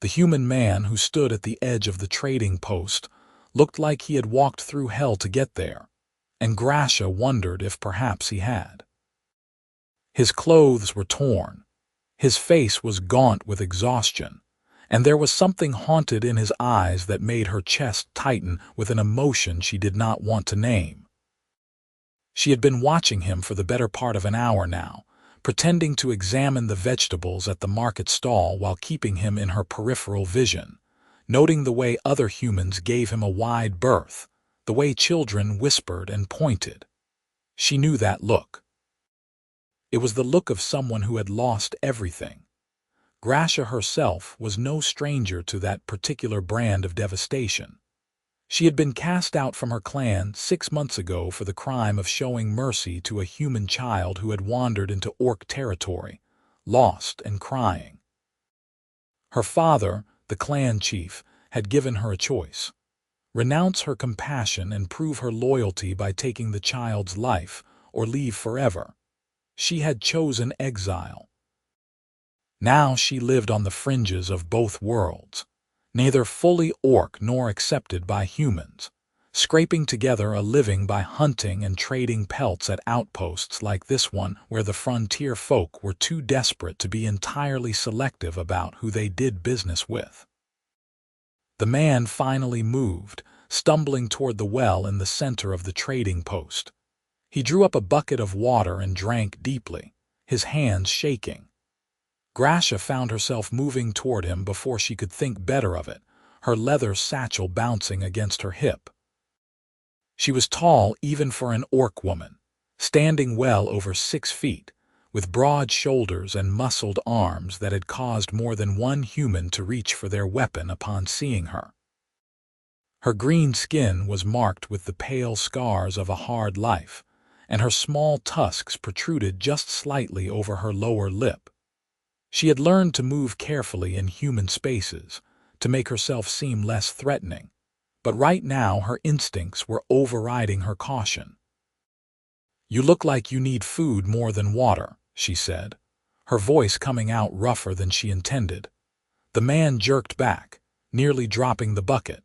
The human man who stood at the edge of the trading post looked like he had walked through hell to get there, and Grasha wondered if perhaps he had. His clothes were torn, his face was gaunt with exhaustion, and there was something haunted in his eyes that made her chest tighten with an emotion she did not want to name. She had been watching him for the better part of an hour now, pretending to examine the vegetables at the market stall while keeping him in her peripheral vision, noting the way other humans gave him a wide berth, the way children whispered and pointed. She knew that look. It was the look of someone who had lost everything. Grasha herself was no stranger to that particular brand of devastation. She had been cast out from her clan 6 months ago for the crime of showing mercy to a human child who had wandered into orc territory, lost and crying. Her father, the clan chief, had given her a choice: renounce her compassion and prove her loyalty by taking the child's life, or leave forever. She had chosen exile. Now she lived on the fringes of both worlds, neither fully orc nor accepted by humans, scraping together a living by hunting and trading pelts at outposts like this one where the frontier folk were too desperate to be entirely selective about who they did business with. The man finally moved, stumbling toward the well in the center of the trading post. He drew up a bucket of water and drank deeply, his hands shaking. Grasha found herself moving toward him before she could think better of it, her leather satchel bouncing against her hip. She was tall even for an orc woman, standing well over 6 feet, with broad shoulders and muscled arms that had caused more than one human to reach for their weapon upon seeing her. Her green skin was marked with the pale scars of a hard life, and her small tusks protruded just slightly over her lower lip. She had learned to move carefully in human spaces, to make herself seem less threatening, but right now her instincts were overriding her caution. "You look like you need food more than water," she said, her voice coming out rougher than she intended. The man jerked back, nearly dropping the bucket.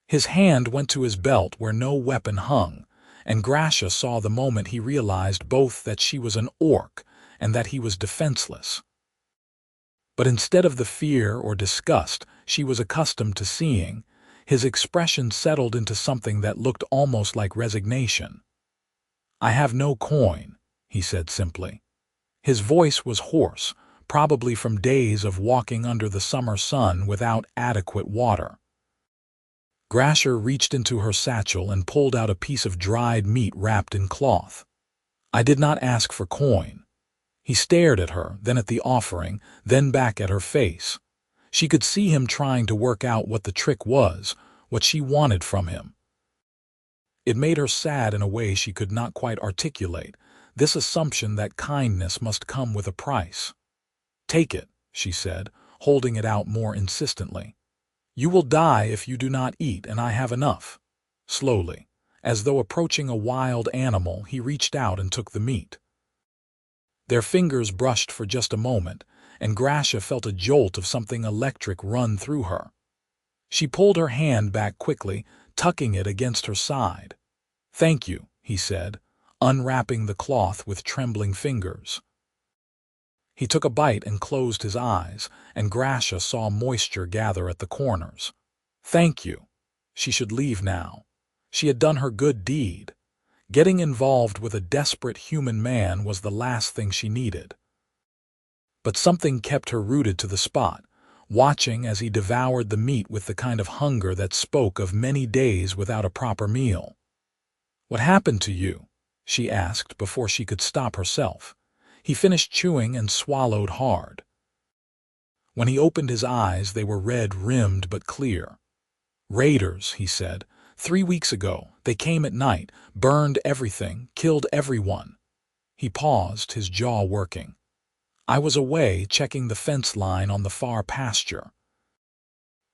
His hand went to his belt where no weapon hung, and Grasha saw the moment he realized both that she was an orc and that he was defenseless. But instead of the fear or disgust she was accustomed to seeing, his expression settled into something that looked almost like resignation. "I have no coin," he said simply. His voice was hoarse, probably from days of walking under the summer sun without adequate water. Grasha reached into her satchel and pulled out a piece of dried meat wrapped in cloth. "I did not ask for coin." He stared at her, then at the offering, then back at her face. She could see him trying to work out what the trick was, what she wanted from him. It made her sad in a way she could not quite articulate, this assumption that kindness must come with a price. "Take it," she said, holding it out more insistently. "You will die if you do not eat, and I have enough." Slowly, as though approaching a wild animal, he reached out and took the meat. Their fingers brushed for just a moment, and Grasha felt a jolt of something electric run through her. She pulled her hand back quickly, tucking it against her side. "Thank you," he said, unwrapping the cloth with trembling fingers. He took a bite and closed his eyes, and Grasha saw moisture gather at the corners. "Thank you." She should leave now. She had done her good deed. Getting involved with a desperate human man was the last thing she needed. But something kept her rooted to the spot, watching as he devoured the meat with the kind of hunger that spoke of many days without a proper meal. "What happened to you?" she asked before she could stop herself. He finished chewing and swallowed hard. When he opened his eyes, they were red-rimmed but clear. "Raiders," he said. 3 weeks ago, they came at night, burned everything, killed everyone." He paused, his jaw working. "I was away checking the fence line on the far pasture.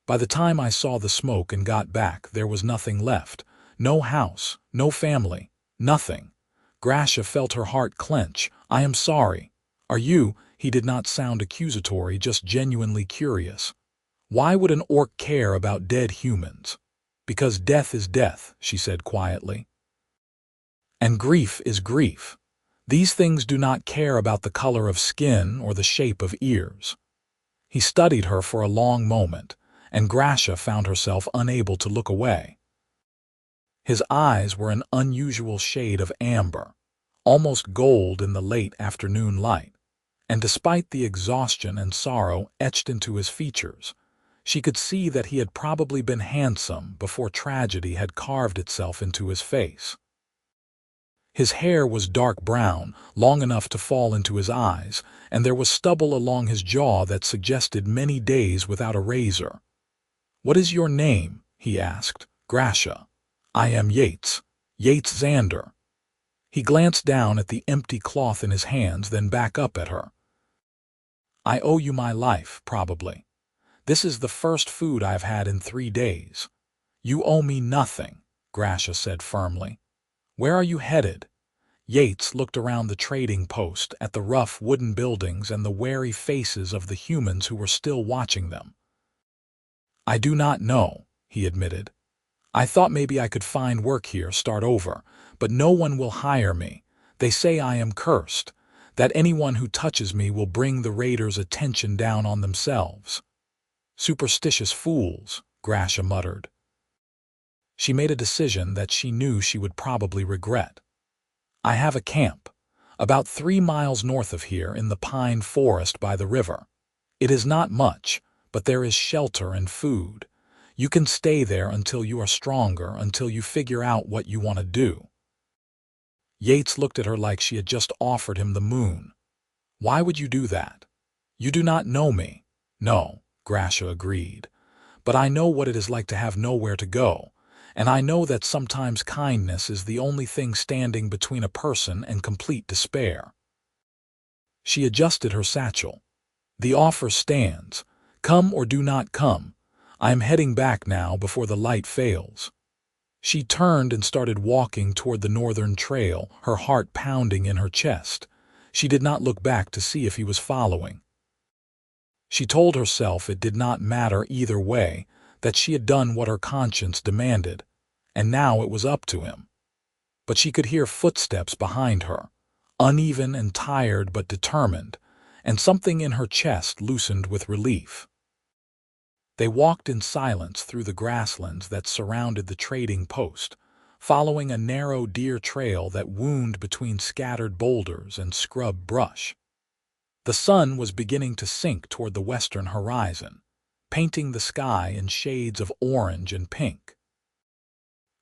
By the time I saw the smoke and got back, there was nothing left. No house, no family, nothing." Grasha felt her heart clench. "I am sorry. Are you—" He did not sound accusatory, just genuinely curious. Why would an orc care about dead humans? Because death is death, she said quietly. And grief is grief. These things do not care about the color of skin or the shape of ears. He studied her for a long moment, and Grasha found herself unable to look away. His eyes were an unusual shade of amber, almost gold in the late afternoon light, and despite the exhaustion and sorrow etched into his features, she could see that he had probably been handsome before tragedy had carved itself into his face. His hair was dark brown, long enough to fall into his eyes, and there was stubble along his jaw that suggested many days without a razor. "What is your name?" he asked. "Grasha. I am Yates. Yates Xander." He glanced down at the empty cloth in his hands, then back up at her. "I owe you my life, probably. This is the first food I've had in 3 days. You owe me nothing," Grasha said firmly. "Where are you headed?" Yates looked around the trading post at the rough wooden buildings and the wary faces of the humans who were still watching them. "I do not know," he admitted. "I thought maybe I could find work here, start over, but no one will hire me. They say I am cursed, that anyone who touches me will bring the raiders' attention down on themselves." "Superstitious fools," Grasha muttered. She made a decision that she knew she would probably regret. "I have a camp, about 3 miles north of here in the pine forest by the river. It is not much, but there is shelter and food. You can stay there until you are stronger, until you figure out what you want to do." Yates looked at her like she had just offered him the moon. "Why would you do that?" "You do not know me." "No," Grasha agreed. "But I know what it is like to have nowhere to go. And I know that sometimes kindness is the only thing standing between a person and complete despair." She adjusted her satchel. "The offer stands. Come or do not come. I am heading back now before the light fails." She turned and started walking toward the northern trail, her heart pounding in her chest. She did not look back to see if he was following. She told herself it did not matter either way, that she had done what her conscience demanded, and now it was up to him. But she could hear footsteps behind her, uneven and tired but determined, and something in her chest loosened with relief. They walked in silence through the grasslands that surrounded the trading post, following a narrow deer trail that wound between scattered boulders and scrub brush. The sun was beginning to sink toward the western horizon, painting the sky in shades of orange and pink.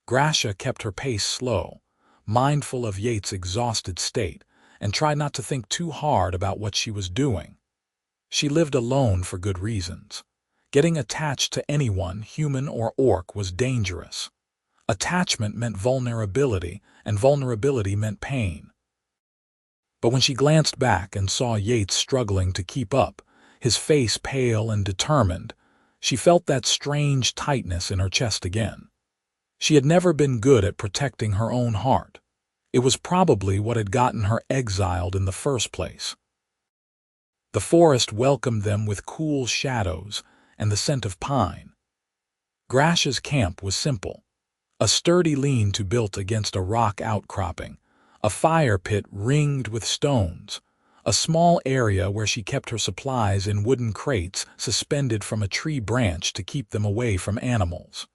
Grasha kept her pace slow, mindful of Yates' exhausted state, and tried not to think too hard about what she was doing. She lived alone for good reasons. Getting attached to anyone, human or orc, was dangerous. Attachment meant vulnerability, and vulnerability meant pain. But when she glanced back and saw Yates struggling to keep up, his face pale and determined, she felt that strange tightness in her chest again. She had never been good at protecting her own heart. It was probably what had gotten her exiled in the first place. The forest welcomed them with cool shadows and the scent of pine. Grasha's camp was simple. A sturdy lean-to built against a rock outcropping, a fire pit ringed with stones, a small area where she kept her supplies in wooden crates suspended from a tree branch to keep them away from animals.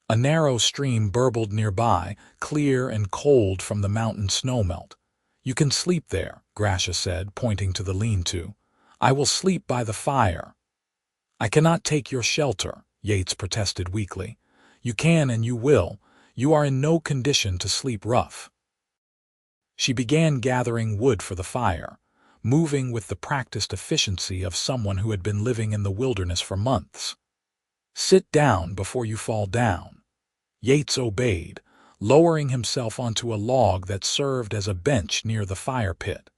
A narrow stream burbled nearby, clear and cold from the mountain snowmelt. "You can sleep there," Grasha said, pointing to the lean-to. "I will sleep by the fire." "I cannot take your shelter," Yates protested weakly. "You can and you will. You are in no condition to sleep rough." She began gathering wood for the fire, moving with the practiced efficiency of someone who had been living in the wilderness for months. "Sit down before you fall down." Yates obeyed, lowering himself onto a log that served as a bench near the fire pit.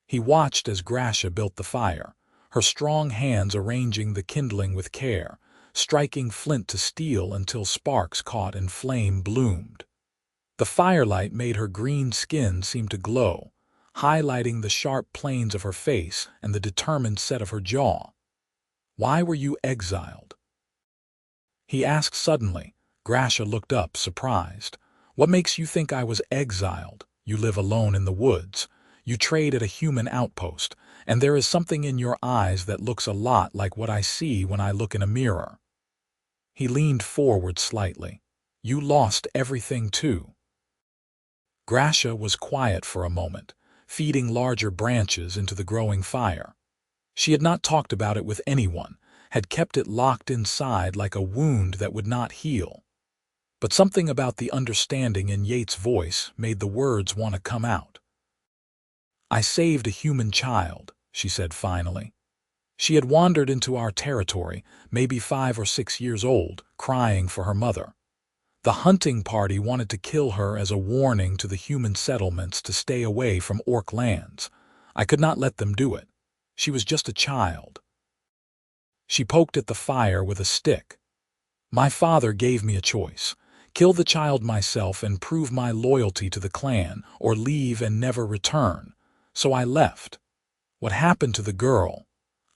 He watched as Grasha built the fire, her strong hands arranging the kindling with care, striking flint to steel until sparks caught and flame bloomed. The firelight made her green skin seem to glow, highlighting the sharp planes of her face and the determined set of her jaw. Why were you exiled?" he asked suddenly. Grasha looked up, surprised. "What makes you think I was exiled? You live alone in the woods. You trade at a human outpost, and there is something in your eyes that looks a lot like what I see when I look in a mirror." He leaned forward slightly. "You lost everything too." Grasha was quiet for a moment, feeding larger branches into the growing fire. She had not talked about it with anyone, had kept it locked inside like a wound that would not heal. But something about the understanding in Yates' voice made the words want to come out. "I saved a human child," she said finally. "She had wandered into our territory, maybe 5 or 6 years old, crying for her mother. The hunting party wanted to kill her as a warning to the human settlements to stay away from orc lands. I could not let them do it. She was just a child." She poked at the fire with a stick. "My father gave me a choice. Kill the child myself and prove my loyalty to the clan, or leave and never return. So I left. What happened to the girl?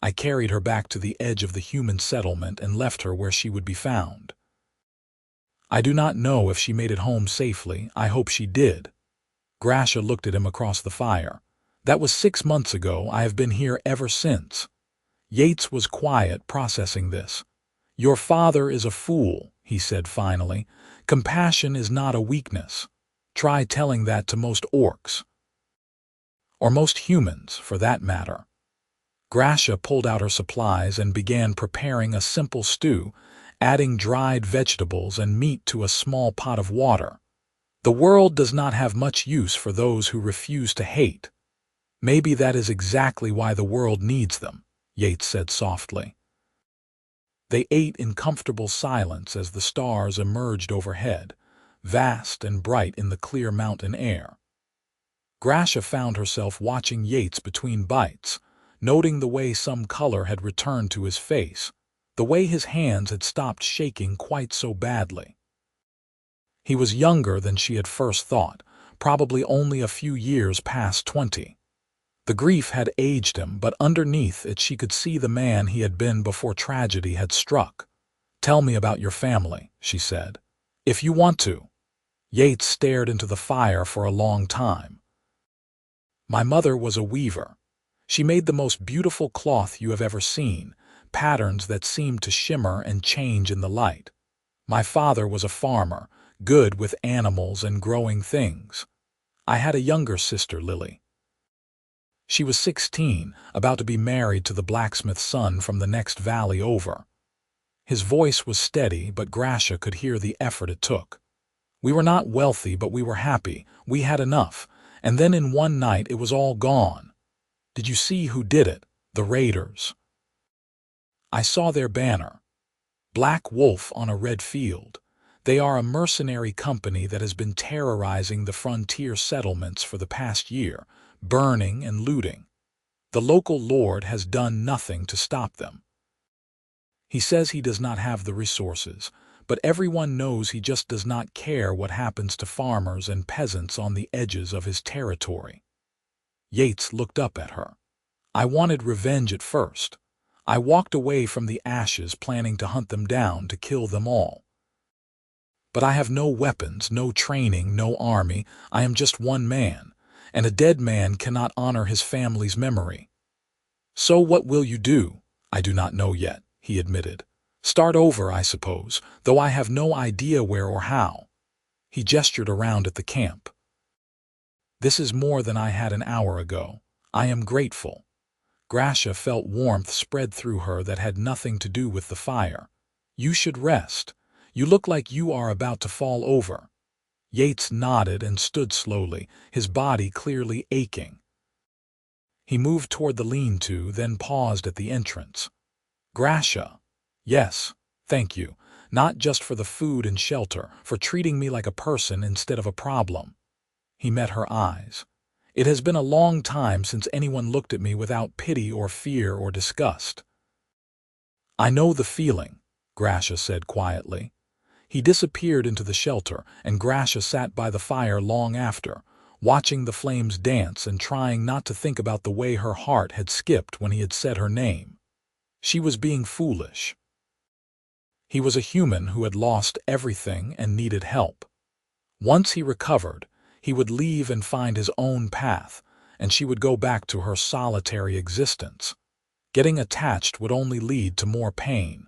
I carried her back to the edge of the human settlement and left her where she would be found. I do not know if she made it home safely. I hope she did." Grasha looked at him across the fire. "That was 6 months ago. I have been here ever since." Yates was quiet, processing this. "Your father is a fool," he said finally. "Compassion is not a weakness. Try telling that to most orcs. Or most humans, for that matter." Grasha pulled out her supplies and began preparing a simple stew, adding dried vegetables and meat to a small pot of water. "The world does not have much use for those who refuse to hate. Maybe that is exactly why the world needs them," Yates said softly. They ate in comfortable silence as the stars emerged overhead, vast and bright in the clear mountain air. Grasha found herself watching Yates between bites, noting the way some color had returned to his face, the way his hands had stopped shaking quite so badly. He was younger than she had first thought, probably only a few years past 20. The grief had aged him, but underneath it she could see the man he had been before tragedy had struck. "Tell me about your family," she said. "If you want to." Yates stared into the fire for a long time. "My mother was a weaver. She made the most beautiful cloth you have ever seen, patterns that seemed to shimmer and change in the light. My father was a farmer, good with animals and growing things. I had a younger sister, Lily. She was 16, about to be married to the blacksmith's son from the next valley over." His voice was steady, but Grasha could hear the effort it took. "We were not wealthy, but we were happy. We had enough. And then in one night it was all gone. Did you see who did it? The raiders. I saw their banner. Black Wolf on a red field. They are a mercenary company that has been terrorizing the frontier settlements for the past year, burning and looting. The local lord has done nothing to stop them. He says he does not have the resources, but everyone knows he just does not care what happens to farmers and peasants on the edges of his territory." Yates looked up at her. "I wanted revenge at first. I walked away from the ashes planning to hunt them down, to kill them all. But I have no weapons, no training, no army. I am just one man, and a dead man cannot honor his family's memory. So what will you do?" "I do not know yet," he admitted. "Start over, I suppose, though I have no idea where or how." He gestured around at the camp. "This is more than I had an hour ago. I am grateful." Grasha felt warmth spread through her that had nothing to do with the fire. "You should rest. You look like you are about to fall over." Yates nodded and stood slowly, his body clearly aching. He moved toward the lean-to, then paused at the entrance. "Grasha." "Yes, thank you. Not just for the food and shelter, for treating me like a person instead of a problem." He met her eyes. "It has been a long time since anyone looked at me without pity or fear or disgust." "I know the feeling," Grasha said quietly. He disappeared into the shelter, and Grasha sat by the fire long after, watching the flames dance and trying not to think about the way her heart had skipped when he had said her name. She was being foolish. He was a human who had lost everything and needed help. Once he recovered, he would leave and find his own path, and she would go back to her solitary existence. Getting attached would only lead to more pain.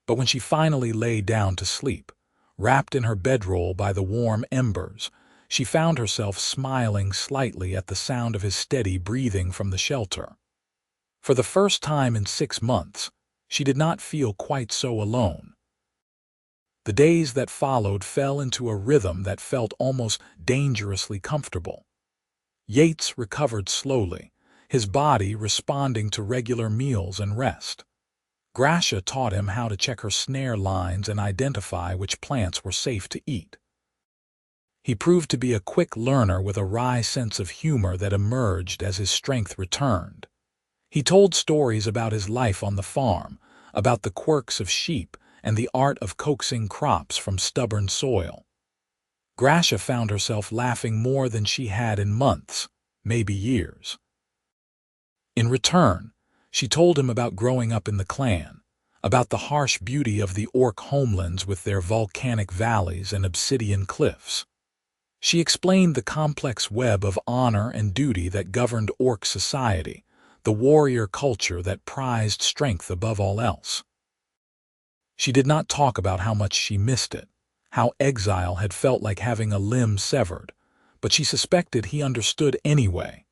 But when she finally lay down to sleep, wrapped in her bedroll by the warm embers, she found herself smiling slightly at the sound of his steady breathing from the shelter. For the first time in 6 months, she did not feel quite so alone. The days that followed fell into a rhythm that felt almost dangerously comfortable. Yates recovered slowly, his body responding to regular meals and rest. Grasha taught him how to check her snare lines and identify which plants were safe to eat. He proved to be a quick learner with a wry sense of humor that emerged as his strength returned. He told stories about his life on the farm, about the quirks of sheep and the art of coaxing crops from stubborn soil. Grasha found herself laughing more than she had in months, maybe years. In return, she told him about growing up in the clan, about the harsh beauty of the orc homelands with their volcanic valleys and obsidian cliffs. She explained the complex web of honor and duty that governed orc society, the warrior culture that prized strength above all else. She did not talk about how much she missed it, how exile had felt like having a limb severed, but she suspected he understood anyway.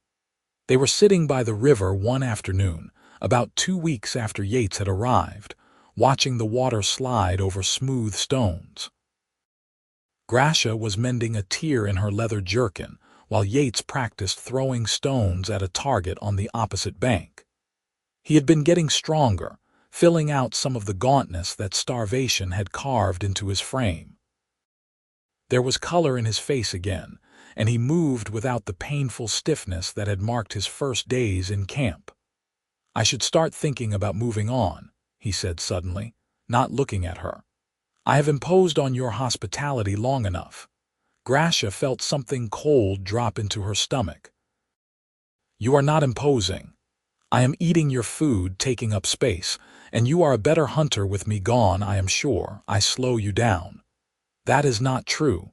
They were sitting by the river one afternoon, about 2 weeks after Yates had arrived, watching the water slide over smooth stones. Grasha was mending a tear in her leather jerkin, while Yates practiced throwing stones at a target on the opposite bank. He had been getting stronger, filling out some of the gauntness that starvation had carved into his frame. There was color in his face again, and he moved without the painful stiffness that had marked his first days in camp. "I should start thinking about moving on," he said suddenly, not looking at her. "I have imposed on your hospitality long enough." Grasha felt something cold drop into her stomach. "You are not imposing. I am eating your food, taking up space, and you are a better hunter with me gone, I am sure. I slow you down." "That is not true."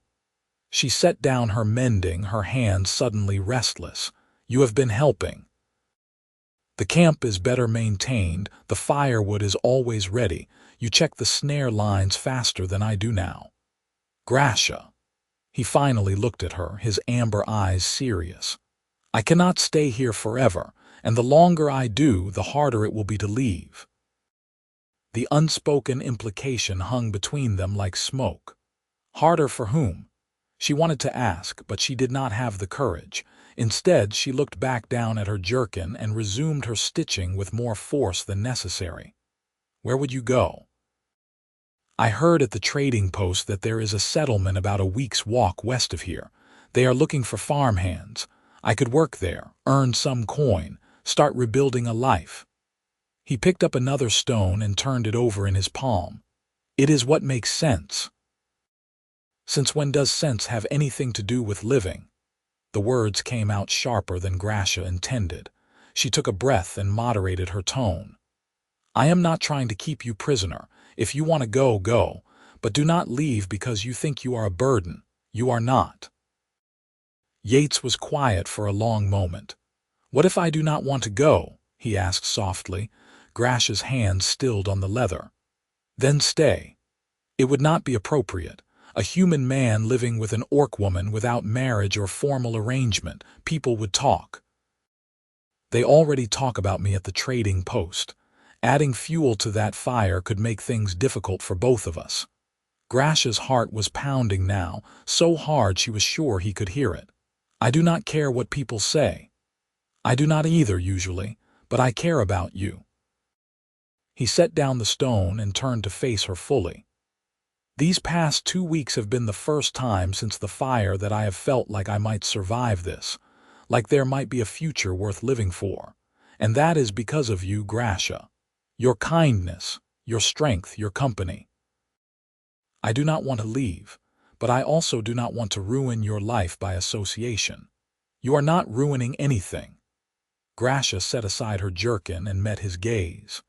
She set down her mending, her hands suddenly restless. "You have been helping. The camp is better maintained, the firewood is always ready, you check the snare lines faster than I do now." "Grasha." He finally looked at her, his amber eyes serious. "I cannot stay here forever, and the longer I do, the harder it will be to leave." The unspoken implication hung between them like smoke. Harder for whom? She wanted to ask, but she did not have the courage. Instead, she looked back down at her jerkin and resumed her stitching with more force than necessary. "Where would you go?" "I heard at the trading post that there is a settlement about a week's walk west of here. They are looking for farmhands. I could work there, earn some coin, start rebuilding a life." He picked up another stone and turned it over in his palm. "It is what makes sense." "Since when does sense have anything to do with living?" The words came out sharper than Grasha intended. She took a breath and moderated her tone. "I am not trying to keep you prisoner. If you want to go, go. But do not leave because you think you are a burden. You are not." Yates was quiet for a long moment. "What if I do not want to go?" he asked softly. Grasha's hand stilled on the leather. "Then stay. It would not be appropriate. A human man living with an orc woman without marriage or formal arrangement. People would talk." "They already talk about me at the trading post. Adding fuel to that fire could make things difficult for both of us." Grasha's heart was pounding now, so hard she was sure he could hear it. "I do not care what people say. I do not either, usually, but I care about you." He set down the stone and turned to face her fully. "These past 2 weeks have been the first time since the fire that I have felt like I might survive this, like there might be a future worth living for. And that is because of you, Grasha. Your kindness, your strength, your company. I do not want to leave, but I also do not want to ruin your life by association. You are not ruining anything." Grasha set aside her jerkin and met his gaze.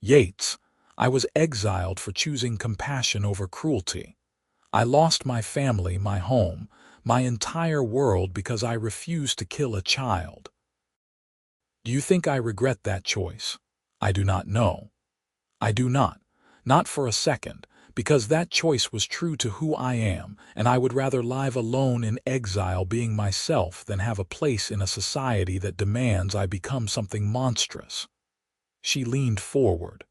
Yates, I was exiled for choosing compassion over cruelty. I lost my family, my home, my entire world because I refused to kill a child. Do you think I regret that choice? I do not know. I do not. Not for a second, because that choice was true to who I am, and I would rather live alone in exile being myself than have a place in a society that demands I become something monstrous. She leaned forward.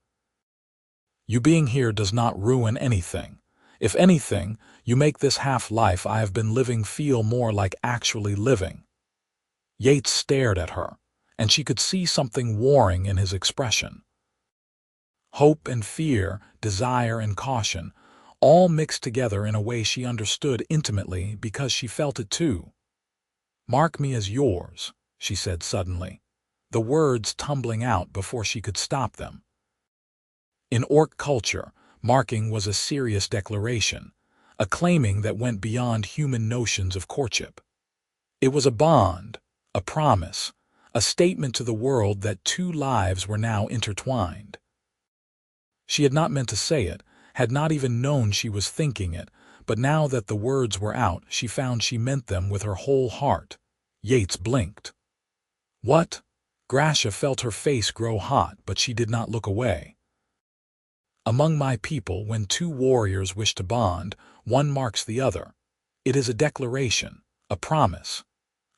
You being here does not ruin anything. If anything, you make this half-life I have been living feel more like actually living. Yates stared at her, and she could see something warring in his expression. Hope and fear, desire and caution, all mixed together in a way she understood intimately because she felt it too. Mark me as yours, she said suddenly, the words tumbling out before she could stop them. In Orc culture, marking was a serious declaration, a claiming that went beyond human notions of courtship. It was a bond, a promise, a statement to the world that two lives were now intertwined. She had not meant to say it, had not even known she was thinking it, but now that the words were out, she found she meant them with her whole heart. Yates blinked. What? Grasha felt her face grow hot, but she did not look away. Among my people, when two warriors wish to bond, one marks the other. It is a declaration, a promise.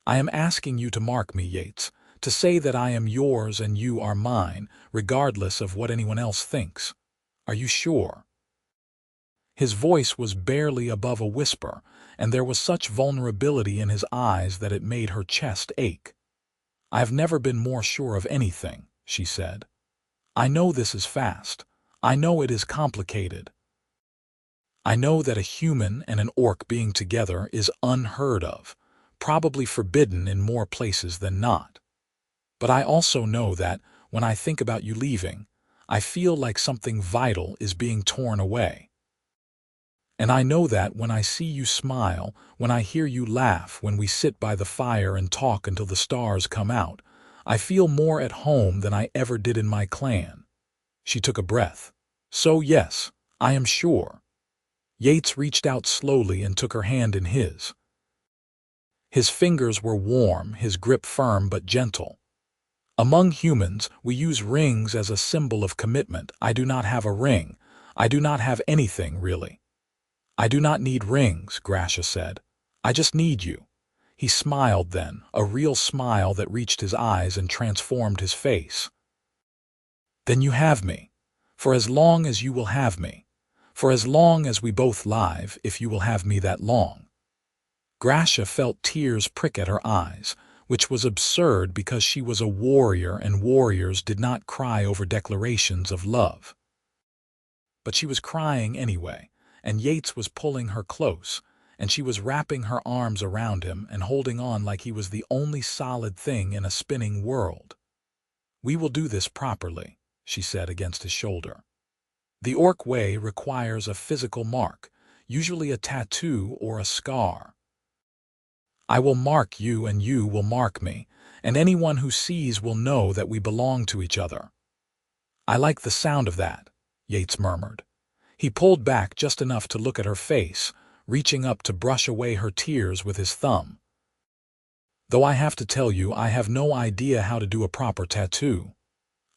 I am asking you to mark me, Yates, to say that I am yours and you are mine, regardless of what anyone else thinks. Are you sure? His voice was barely above a whisper, and there was such vulnerability in his eyes that it made her chest ache. I have never been more sure of anything, she said. I know this is fast. I know it is complicated. I know that a human and an orc being together is unheard of, probably forbidden in more places than not. But I also know that, when I think about you leaving, I feel like something vital is being torn away. And I know that when I see you smile, when I hear you laugh, when we sit by the fire and talk until the stars come out, I feel more at home than I ever did in my clan. She took a breath. So yes, I am sure. Yates reached out slowly and took her hand in his. His fingers were warm, his grip firm but gentle. Among humans, we use rings as a symbol of commitment. I do not have a ring. I do not have anything, really. I do not need rings, Grasha said. I just need you. He smiled then, a real smile that reached his eyes and transformed his face. Then you have me. For as long as you will have me. For as long as we both live, if you will have me that long. Grasha felt tears prick at her eyes, which was absurd because she was a warrior and warriors did not cry over declarations of love. But she was crying anyway, and Yates was pulling her close, and she was wrapping her arms around him and holding on like he was the only solid thing in a spinning world. We will do this properly, she said against his shoulder. The orc way requires a physical mark, usually a tattoo or a scar. I will mark you and you will mark me, and anyone who sees will know that we belong to each other. I like the sound of that, Yates murmured. He pulled back just enough to look at her face, reaching up to brush away her tears with his thumb. Though I have to tell you, I have no idea how to do a proper tattoo.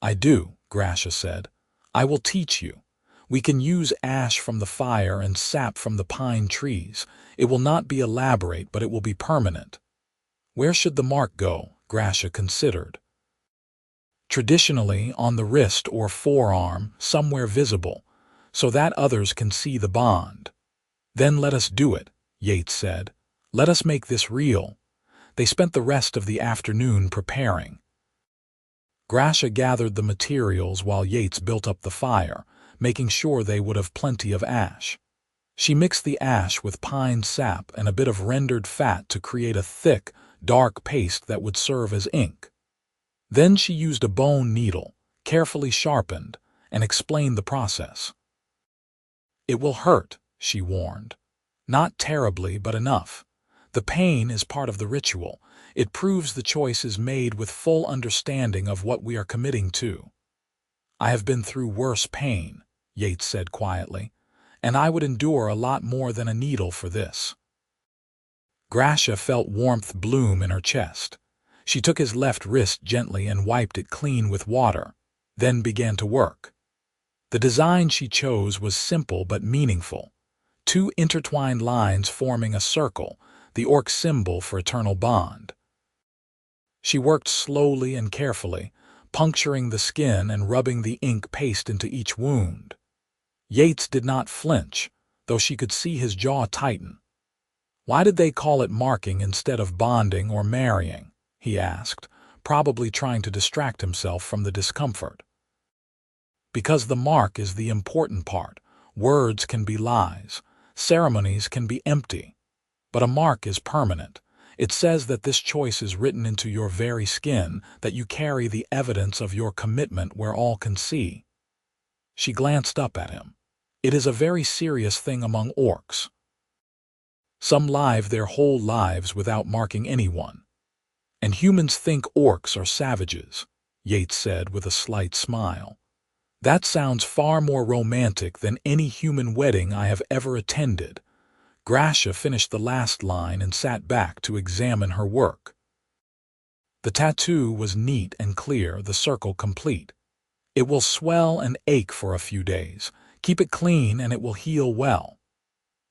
I do, Grasha said. I will teach you. We can use ash from the fire and sap from the pine trees. It will not be elaborate, but it will be permanent. Where should the mark go? Grasha considered. Traditionally, on the wrist or forearm, somewhere visible, so that others can see the bond. Then let us do it, Yates said. Let us make this real. They spent the rest of the afternoon preparing. Grasha gathered the materials while Yates built up the fire, making sure they would have plenty of ash. She mixed the ash with pine sap and a bit of rendered fat to create a thick, dark paste that would serve as ink. Then she used a bone needle, carefully sharpened, and explained the process. It will hurt, she warned. Not terribly, but enough. The pain is part of the ritual. It proves the choice is made with full understanding of what we are committing to. I have been through worse pain, Yates said quietly, and I would endure a lot more than a needle for this. Grasha felt warmth bloom in her chest. She took his left wrist gently and wiped it clean with water, then began to work. The design she chose was simple but meaningful. 2 intertwined lines forming a circle, the orc symbol for eternal bond. She worked slowly and carefully, puncturing the skin and rubbing the ink paste into each wound. Yates did not flinch, though she could see his jaw tighten. "Why did they call it marking instead of bonding or marrying?" he asked, probably trying to distract himself from the discomfort. "Because the mark is the important part. Words can be lies. Ceremonies can be empty. But a mark is permanent. It says that this choice is written into your very skin, that you carry the evidence of your commitment where all can see." She glanced up at him. "It is a very serious thing among orcs. Some live their whole lives without marking anyone. And humans think orcs are savages," Yates said with a slight smile. "That sounds far more romantic than any human wedding I have ever attended." Grasha finished the last line and sat back to examine her work. The tattoo was neat and clear, the circle complete. "It will swell and ache for a few days. Keep it clean and it will heal well."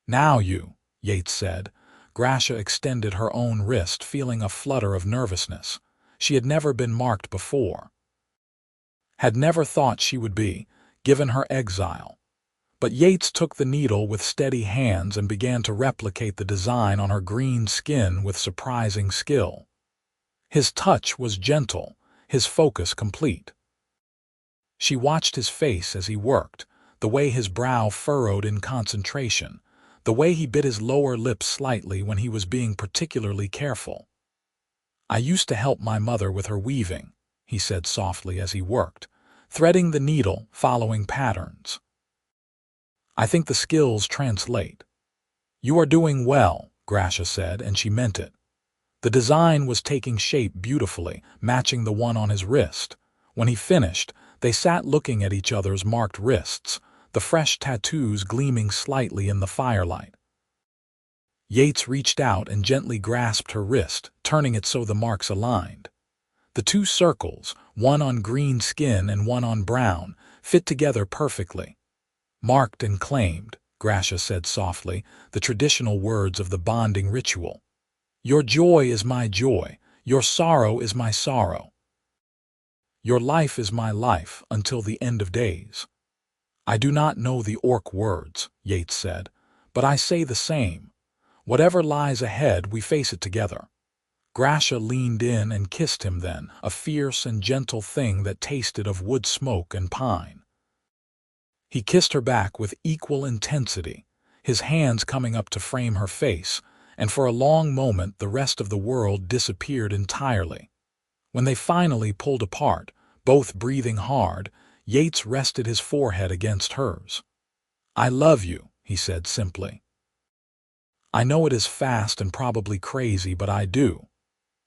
"Now you," Yates said. Grasha extended her own wrist, feeling a flutter of nervousness. She had never been marked before. Had never thought she would be, given her exile. But Yates took the needle with steady hands and began to replicate the design on her green skin with surprising skill. His touch was gentle, his focus complete. She watched his face as he worked, the way his brow furrowed in concentration, the way he bit his lower lip slightly when he was being particularly careful. "I used to help my mother with her weaving," he said softly as he worked, threading the needle, following patterns. "I think the skills translate." "You are doing well," Grasha said, and she meant it. The design was taking shape beautifully, matching the one on his wrist. When he finished, they sat looking at each other's marked wrists, the fresh tattoos gleaming slightly in the firelight. Yates reached out and gently grasped her wrist, turning it so the marks aligned. The 2 circles, one on green skin and one on brown, fit together perfectly. "Marked and claimed," Grasha said softly, the traditional words of the bonding ritual. "Your joy is my joy, your sorrow is my sorrow. Your life is my life until the end of days." "I do not know the orc words," Yates said, "but I say the same. Whatever lies ahead, we face it together." Grasha leaned in and kissed him then, a fierce and gentle thing that tasted of wood smoke and pine. He kissed her back with equal intensity, his hands coming up to frame her face, and for a long moment the rest of the world disappeared entirely. When they finally pulled apart, both breathing hard, Yates rested his forehead against hers. "I love you," he said simply. "I know it is fast and probably crazy, but I do."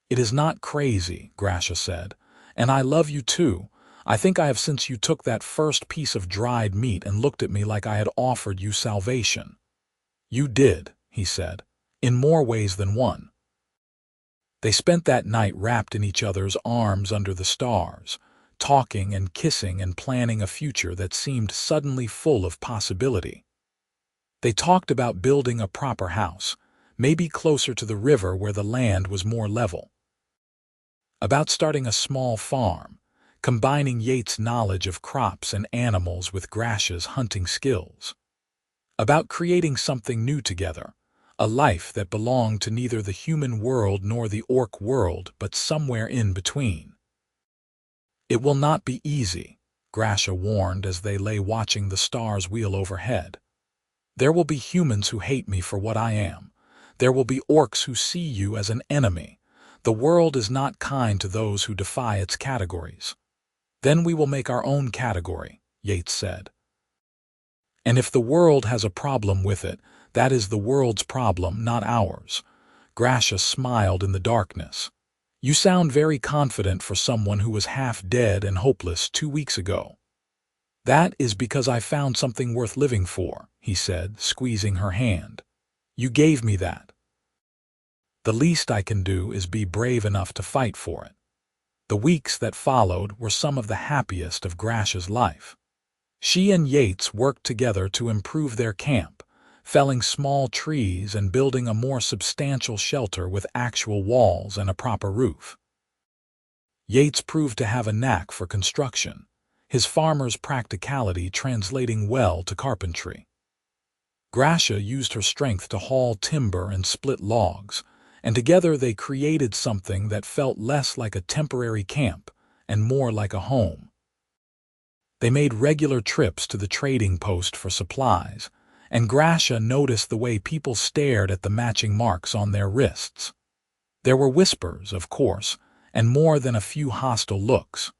"It is not crazy," Grasha said, "and I love you too. I think I have since you took that first piece of dried meat and looked at me like I had offered you salvation." "You did," he said, "in more ways than one." They spent that night wrapped in each other's arms under the stars, talking and kissing and planning a future that seemed suddenly full of possibility. They talked about building a proper house, maybe closer to the river where the land was more level. About starting a small farm, combining Yates' knowledge of crops and animals with Grasha's hunting skills. About creating something new together, a life that belonged to neither the human world nor the orc world, but somewhere in between. "It will not be easy," Grasha warned as they lay watching the stars wheel overhead. "There will be humans who hate me for what I am. There will be orcs who see you as an enemy. The world is not kind to those who defy its categories. Then we will make our own category," Yates said. "And if the world has a problem with it, that is the world's problem, not ours." Grasha smiled in the darkness. You sound very confident for someone who was half dead and hopeless 2 weeks ago. That is because I found something worth living for, he said, squeezing her hand. You gave me that. The least I can do is be brave enough to fight for it. The weeks that followed were some of the happiest of Grasha's life. She and Yates worked together to improve their camp, felling small trees and building a more substantial shelter with actual walls and a proper roof. Yates proved to have a knack for construction, his farmer's practicality translating well to carpentry. Grasha used her strength to haul timber and split logs, and together they created something that felt less like a temporary camp and more like a home. They made regular trips to the trading post for supplies, and Grasha noticed the way people stared at the matching marks on their wrists. There were whispers, of course, and more than a few hostile looks.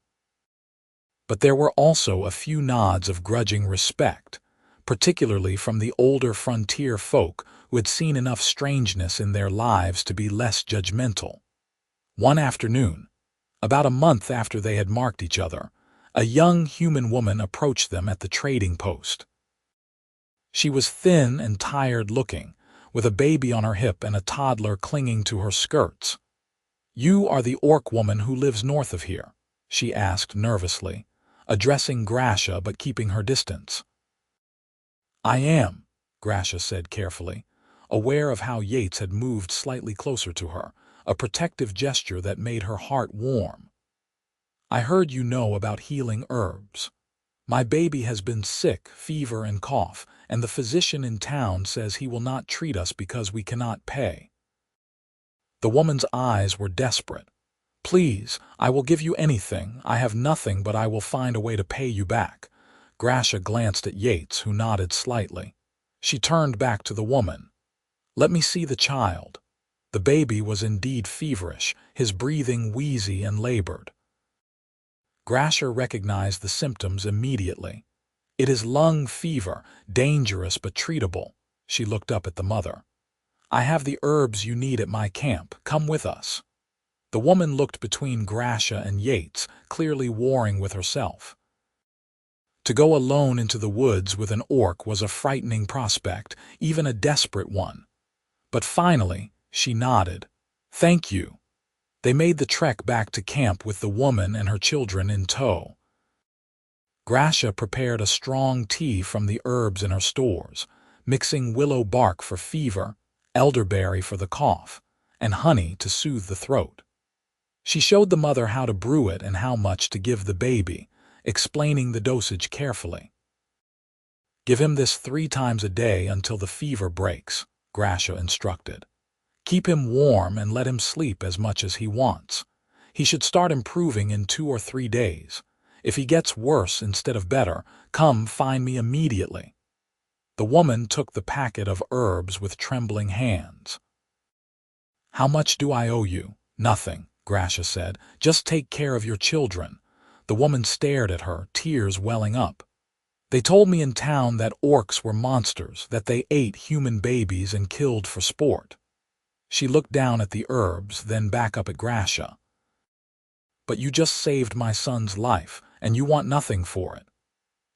But there were also a few nods of grudging respect, particularly from the older frontier folk who had seen enough strangeness in their lives to be less judgmental. One afternoon, about a month after they had marked each other, a young human woman approached them at the trading post. She was thin and tired-looking, with a baby on her hip and a toddler clinging to her skirts. "You are the orc woman who lives north of here?" she asked nervously, addressing Grasha but keeping her distance. "I am," Grasha said carefully, aware of how Yates had moved slightly closer to her, a protective gesture that made her heart warm. "I heard you know about healing herbs. My baby has been sick, fever and cough, and the physician in town says he will not treat us because we cannot pay." The woman's eyes were desperate. "Please, I will give you anything. I have nothing, but I will find a way to pay you back." Grasha glanced at Yates, who nodded slightly. She turned back to the woman. "Let me see the child." The baby was indeed feverish, his breathing wheezy and labored. Grasha recognized the symptoms immediately. "It is lung fever, dangerous but treatable." She looked up at the mother. "I have the herbs you need at my camp. Come with us." The woman looked between Grasha and Yates, clearly warring with herself. To go alone into the woods with an orc was a frightening prospect, even a desperate one. But finally, she nodded. "Thank you." They made the trek back to camp with the woman and her children in tow. Grasha prepared a strong tea from the herbs in her stores, mixing willow bark for fever, elderberry for the cough, and honey to soothe the throat. She showed the mother how to brew it and how much to give the baby, explaining the dosage carefully. "Give him this 3 times a day until the fever breaks," Grasha instructed. "Keep him warm and let him sleep as much as he wants. He should start improving in 2 or 3 days. If he gets worse instead of better, come find me immediately." The woman took the packet of herbs with trembling hands. "How much do I owe you?" "Nothing," Grasha said. "Just take care of your children." The woman stared at her, tears welling up. "They told me in town that orcs were monsters, that they ate human babies and killed for sport." She looked down at the herbs, then back up at Grasha. "But you just saved my son's life, and you want nothing for it."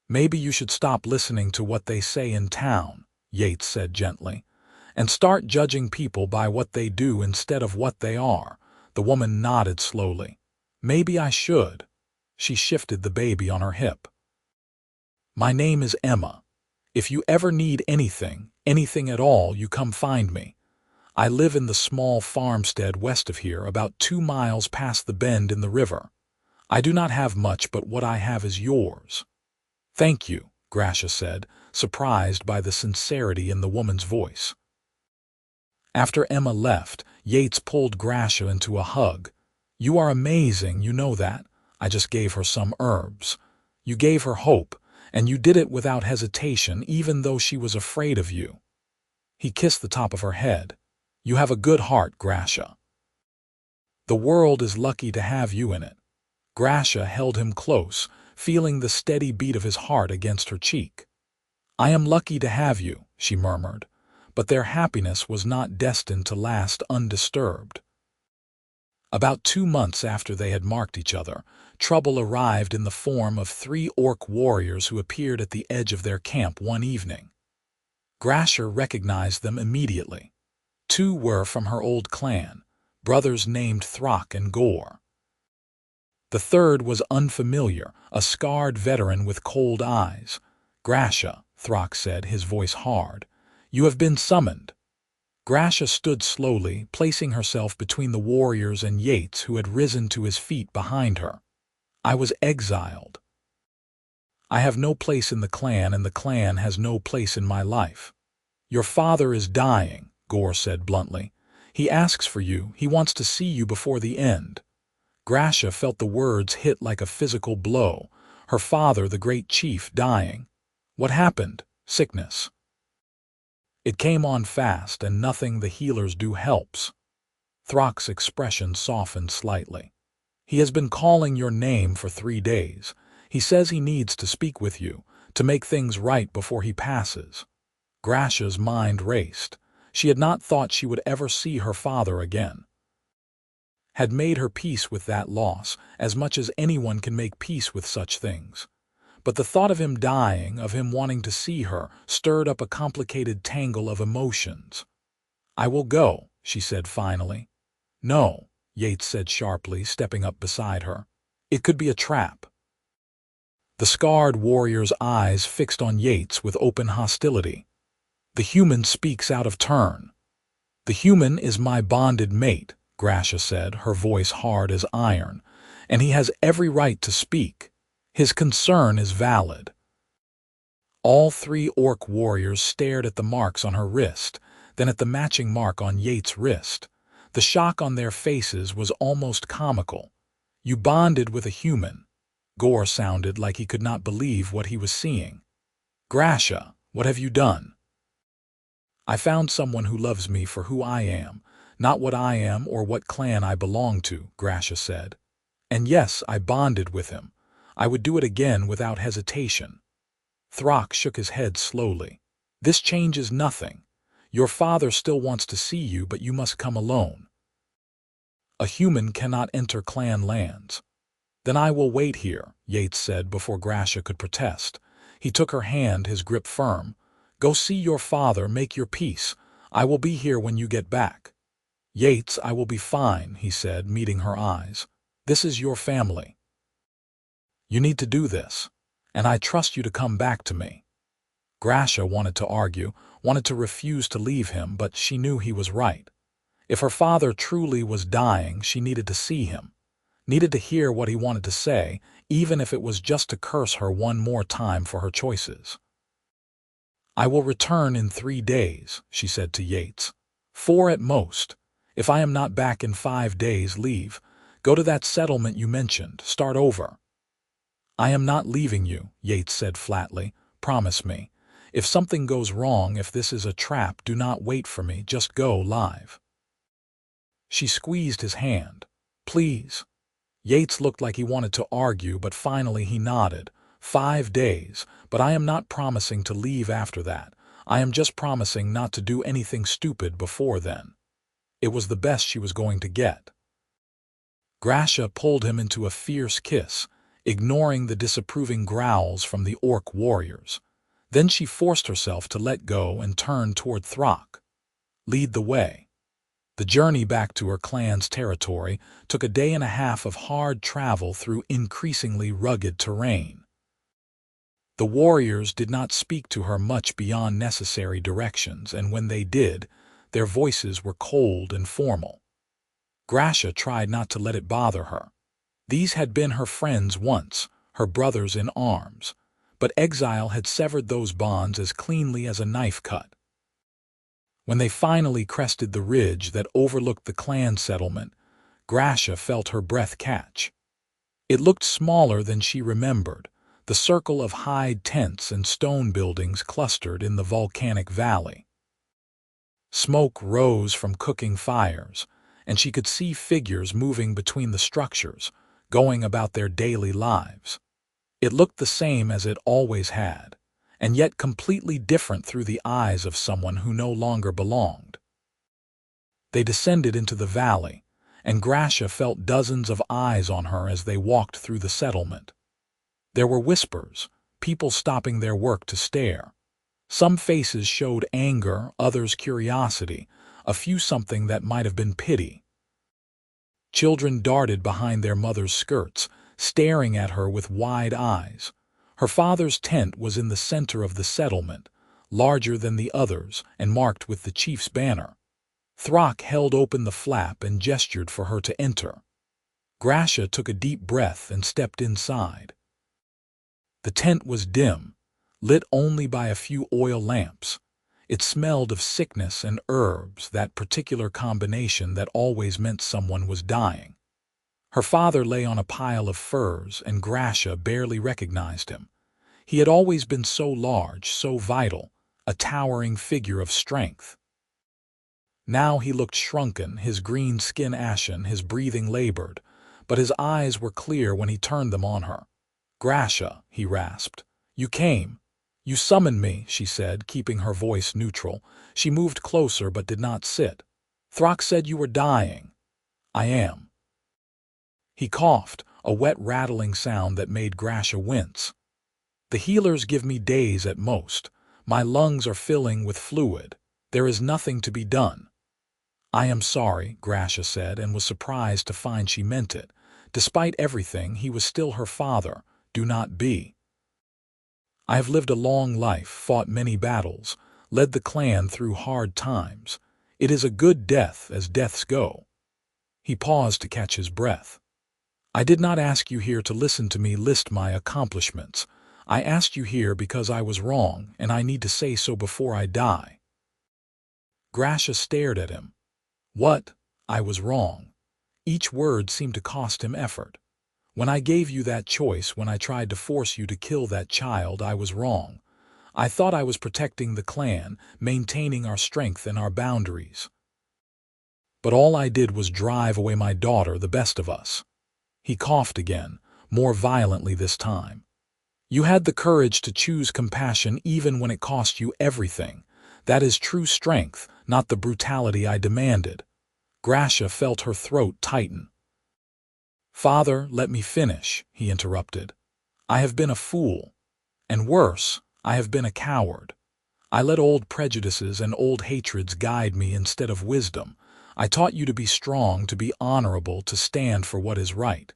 "Maybe you should stop listening to what they say in town," Yates said gently, "and start judging people by what they do instead of what they are." The woman nodded slowly. "Maybe I should." She shifted the baby on her hip. "My name is Emma. If you ever need anything, anything at all, you come find me. I live in the small farmstead west of here, about 2 miles past the bend in the river. I do not have much, but what I have is yours." "Thank you," Grasha said, surprised by the sincerity in the woman's voice. After Emma left, Yates pulled Grasha into a hug. "You are amazing, you know that. I just gave her some herbs. You gave her hope, and you did it without hesitation, even though she was afraid of you." He kissed the top of her head. "You have a good heart, Grasha. The world is lucky to have you in it." Grasha held him close, feeling the steady beat of his heart against her cheek. "I am lucky to have you," she murmured, but their happiness was not destined to last undisturbed. About 2 months after they had marked each other, trouble arrived in the form of 3 orc warriors who appeared at the edge of their camp one evening. Grasha recognized them immediately. 2 were from her old clan, brothers named Thrak and Gore. The third was unfamiliar, a scarred veteran with cold eyes. "Grasha," Thrak said, his voice hard, "you have been summoned." Grasha stood slowly, placing herself between the warriors and Yates, who had risen to his feet behind her. "I was exiled. I have no place in the clan, and the clan has no place in my life." "Your father is dying," Gore said bluntly. "He asks for you. He wants to see you before the end." Grasha felt the words hit like a physical blow. Her father, the great chief, dying. What happened? Sickness. It came on fast, and nothing the healers do helps. Thrak's expression softened slightly. "He has been calling your name for 3 days. He says he needs to speak with you, to make things right before he passes." Grasha's mind raced. She had not thought she would ever see her father again. Had made her peace with that loss, as much as anyone can make peace with such things. But the thought of him dying, of him wanting to see her, stirred up a complicated tangle of emotions. "I will go," she said finally. "No," Yates said sharply, stepping up beside her. "It could be a trap." The scarred warrior's eyes fixed on Yates with open hostility. "The human speaks out of turn." "The human is my bonded mate," Grasha said, her voice hard as iron, "and he has every right to speak. His concern is valid." All 3 orc warriors stared at the marks on her wrist, then at the matching mark on Yates' wrist. The shock on their faces was almost comical. "You bonded with a human." Gore sounded like he could not believe what he was seeing. "Grasha, what have you done?" "I found someone who loves me for who I am, not what I am or what clan I belong to," Grasha said. "And yes, I bonded with him. I would do it again without hesitation." Thrak shook his head slowly. "This changes nothing. Your father still wants to see you, but you must come alone. A human cannot enter clan lands." "Then I will wait here," Yates said before Grasha could protest. He took her hand, his grip firm. "Go see your father, make your peace. I will be here when you get back." "Yates, I will be fine," he said, meeting her eyes. "This is your family. You need to do this, and I trust you to come back to me." Grasha wanted to argue, wanted to refuse to leave him, but she knew he was right. If her father truly was dying, she needed to see him, needed to hear what he wanted to say, even if it was just to curse her one more time for her choices. "I will return in 3 days," she said to Yates. 4 at most. If I am not back in 5 days, leave. Go to that settlement you mentioned. Start over." "I am not leaving you," Yates said flatly. "Promise me. If something goes wrong, if this is a trap, do not wait for me. Just go live." She squeezed his hand. "Please." Yates looked like he wanted to argue, but finally he nodded. 5 days, but I am not promising to leave after that. I am just promising not to do anything stupid before then." It was the best she was going to get. Grasha pulled him into a fierce kiss, ignoring the disapproving growls from the orc warriors. Then she forced herself to let go and turn toward Thrak. "Lead the way." The journey back to her clan's territory took a day and a half of hard travel through increasingly rugged terrain. The warriors did not speak to her much beyond necessary directions, and when they did, their voices were cold and formal. Grasha tried not to let it bother her. These had been her friends once, her brothers in arms, but exile had severed those bonds as cleanly as a knife cut. When they finally crested the ridge that overlooked the clan settlement, Grasha felt her breath catch. It looked smaller than she remembered, the circle of hide tents and stone buildings clustered in the volcanic valley. Smoke rose from cooking fires, and she could see figures moving between the structures, going about their daily lives. It looked the same as it always had, and yet completely different through the eyes of someone who no longer belonged. They descended into the valley, and Grasha felt dozens of eyes on her as they walked through the settlement. There were whispers, people stopping their work to stare. Some faces showed anger, others curiosity, a few something that might have been pity. Children darted behind their mother's skirts, staring at her with wide eyes. Her father's tent was in the center of the settlement, larger than the others and marked with the chief's banner. Throck held open the flap and gestured for her to enter. Grasha took a deep breath and stepped inside. The tent was dim, lit only by a few oil lamps. It smelled of sickness and herbs, that particular combination that always meant someone was dying. Her father lay on a pile of furs, and Grasha barely recognized him. He had always been so large, so vital, a towering figure of strength. Now he looked shrunken, his green skin ashen, his breathing labored, but his eyes were clear when he turned them on her. "Grasha," he rasped. "You came. You summoned me," she said, keeping her voice neutral. She moved closer but did not sit. "Throck said you were dying." "I am." He coughed, a wet rattling sound that made Grasha wince. "The healers give me days at most. My lungs are filling with fluid. There is nothing to be done." "I am sorry," Grasha said, and was surprised to find she meant it. Despite everything, he was still her father. Do not be. "I have lived a long life, fought many battles, led the clan through hard times. It is a good death, as deaths go." He paused to catch his breath. "I did not ask you here to listen to me list my accomplishments. I asked you here because I was wrong, and I need to say so before I die." Grasha stared at him. "What? I was wrong?" Each word seemed to cost him effort. "When I gave you that choice, when I tried to force you to kill that child, I was wrong. I thought I was protecting the clan, maintaining our strength and our boundaries. But all I did was drive away my daughter, the best of us." He coughed again, more violently this time. "You had the courage to choose compassion even when it cost you everything. That is true strength, not the brutality I demanded." Grasha felt her throat tighten. "Father, let me finish," he interrupted. "I have been a fool. And worse, I have been a coward. I let old prejudices and old hatreds guide me instead of wisdom. I taught you to be strong, to be honorable, to stand for what is right.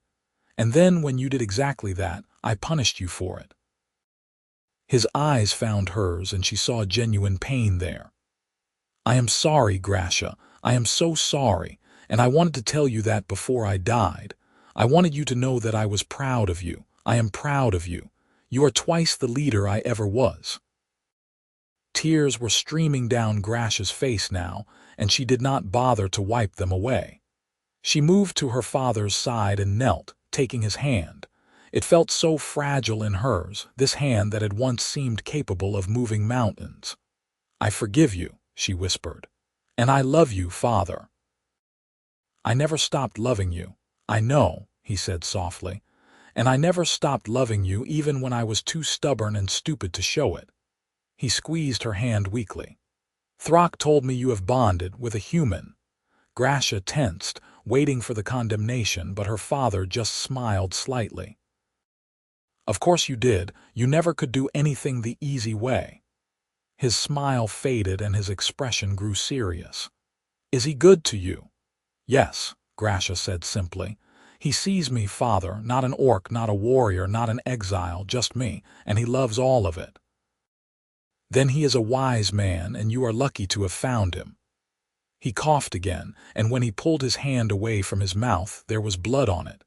And then, when you did exactly that, I punished you for it." His eyes found hers, and she saw genuine pain there. "I am sorry, Grasha. I am so sorry, and I wanted to tell you that before I died. I wanted you to know that I was proud of you. I am proud of you. You are twice the leader I ever was." Tears were streaming down Grasha's face now, and she did not bother to wipe them away. She moved to her father's side and knelt, taking his hand. It felt so fragile in hers, this hand that had once seemed capable of moving mountains. "I forgive you," she whispered. "And I love you, Father." "I never stopped loving you. I know," he said softly. "And I never stopped loving you even when I was too stubborn and stupid to show it." He squeezed her hand weakly. "Throck told me you have bonded with a human." Grasha tensed, waiting for the condemnation, but her father just smiled slightly. "Of course you did. You never could do anything the easy way." His smile faded and his expression grew serious. "Is he good to you?" "Yes," Grasha said simply. "He sees me, Father, not an orc, not a warrior, not an exile, just me, and he loves all of it." "Then he is a wise man, and you are lucky to have found him." He coughed again, and when he pulled his hand away from his mouth, there was blood on it.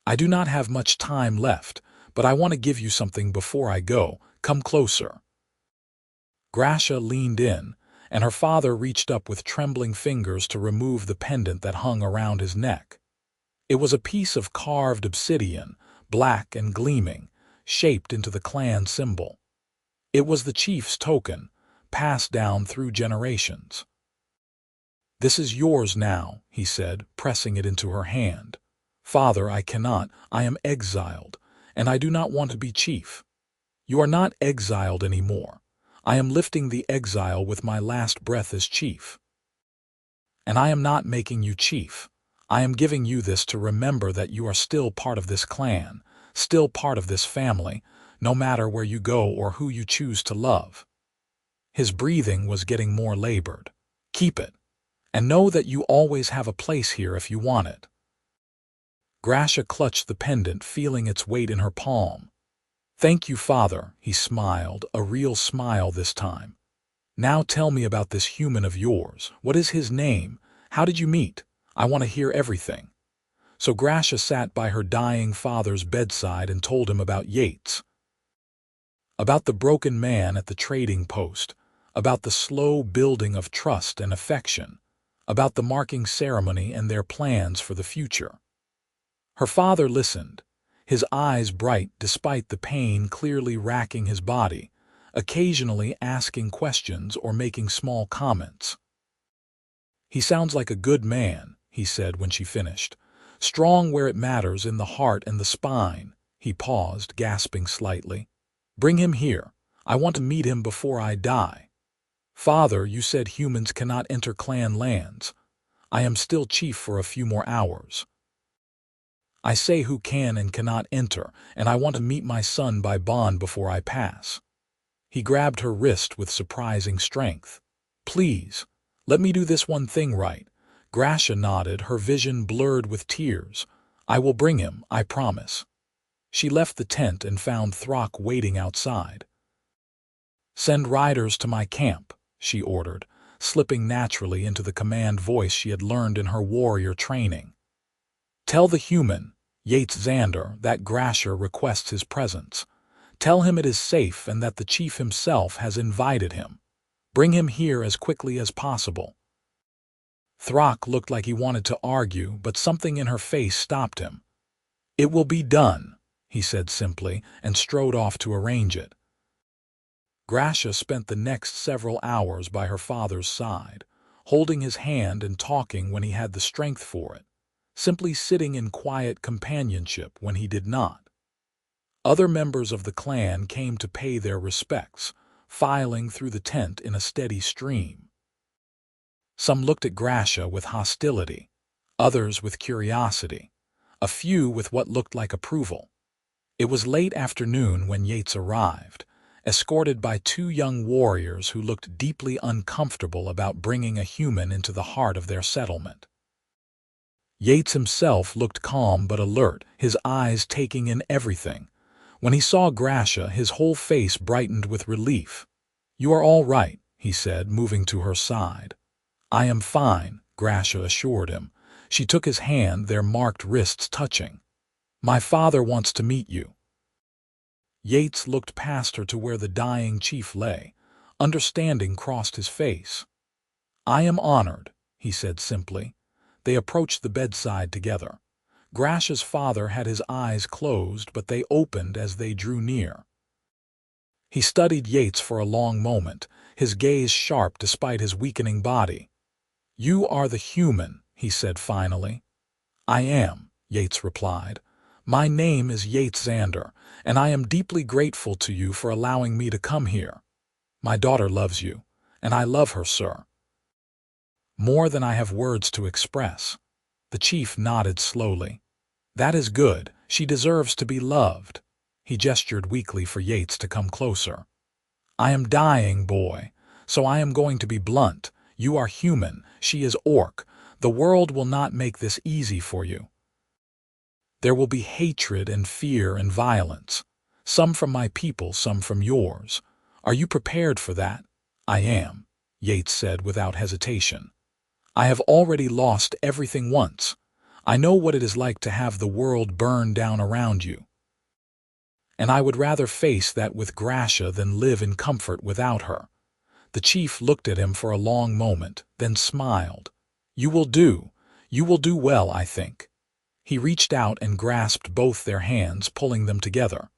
"I do not have much time left, but I want to give you something before I go. Come closer." Grasha leaned in, and her father reached up with trembling fingers to remove the pendant that hung around his neck. It was a piece of carved obsidian, black and gleaming, shaped into the clan symbol. It was the chief's token, passed down through generations. "This is yours now," he said, pressing it into her hand. "Father, I cannot. I am exiled, and I do not want to be chief. You are not exiled anymore. I am lifting the exile with my last breath as chief. And I am not making you chief. I am giving you this to remember that you are still part of this clan, still part of this family, no matter where you go or who you choose to love. His breathing was getting more labored. Keep it, and know that you always have a place here if you want it. Grasha clutched the pendant, feeling its weight in her palm. Thank you, Father, he smiled, a real smile this time. Now tell me about this human of yours. What is his name? How did you meet? I want to hear everything. So Grasha sat by her dying father's bedside and told him about Yates. About the broken man at the trading post, about the slow building of trust and affection, about the marking ceremony and their plans for the future. Her father listened, his eyes bright despite the pain clearly racking his body, occasionally asking questions or making small comments. He sounds like a good man, he said when she finished. Strong where it matters, in the heart and the spine. He paused, gasping slightly. Bring him here. I want to meet him before I die. Father, you said humans cannot enter clan lands. I am still chief for a few more hours. I say who can and cannot enter, and I want to meet my son by bond before I pass. He grabbed her wrist with surprising strength. Please, let me do this one thing right. Grasha nodded, her vision blurred with tears. I will bring him, I promise. She left the tent and found Throck waiting outside. Send riders to my camp, she ordered, slipping naturally into the command voice she had learned in her warrior training. Tell the human, Yates Xander, that Grasha requests his presence. Tell him it is safe and that the chief himself has invited him. Bring him here as quickly as possible. Throck looked like he wanted to argue, but something in her face stopped him. It will be done, he said simply, and strode off to arrange it. Grasha spent the next several hours by her father's side, holding his hand and talking when he had the strength for it, simply sitting in quiet companionship when he did not. Other members of the clan came to pay their respects, filing through the tent in a steady stream. Some looked at Grasha with hostility, others with curiosity, a few with what looked like approval. It was late afternoon when Yates arrived, escorted by two young warriors who looked deeply uncomfortable about bringing a human into the heart of their settlement. Yates himself looked calm but alert, his eyes taking in everything. When he saw Grasha, his whole face brightened with relief. You are all right, he said, moving to her side. I am fine, Grasha assured him. She took his hand, their marked wrists touching. My father wants to meet you. Yates looked past her to where the dying chief lay. Understanding crossed his face. I am honored, he said simply. They approached the bedside together. Grasha's father had his eyes closed, but they opened as they drew near. He studied Yates for a long moment, his gaze sharp despite his weakening body. You are the human, he said finally. I am, Yates replied. My name is Yates Xander, and I am deeply grateful to you for allowing me to come here. My daughter loves you, and I love her, sir. More than I have words to express. The chief nodded slowly. That is good. She deserves to be loved. He gestured weakly for Yates to come closer. I am dying, boy, so I am going to be blunt. You are human. She is orc. The world will not make this easy for you. There will be hatred and fear and violence. Some from my people, some from yours. Are you prepared for that? I am, Yates said without hesitation. I have already lost everything once. I know what it is like to have the world burn down around you. And I would rather face that with Grasha than live in comfort without her. The chief looked at him for a long moment, then smiled. You will do well, I think. He reached out and grasped both their hands, pulling them together.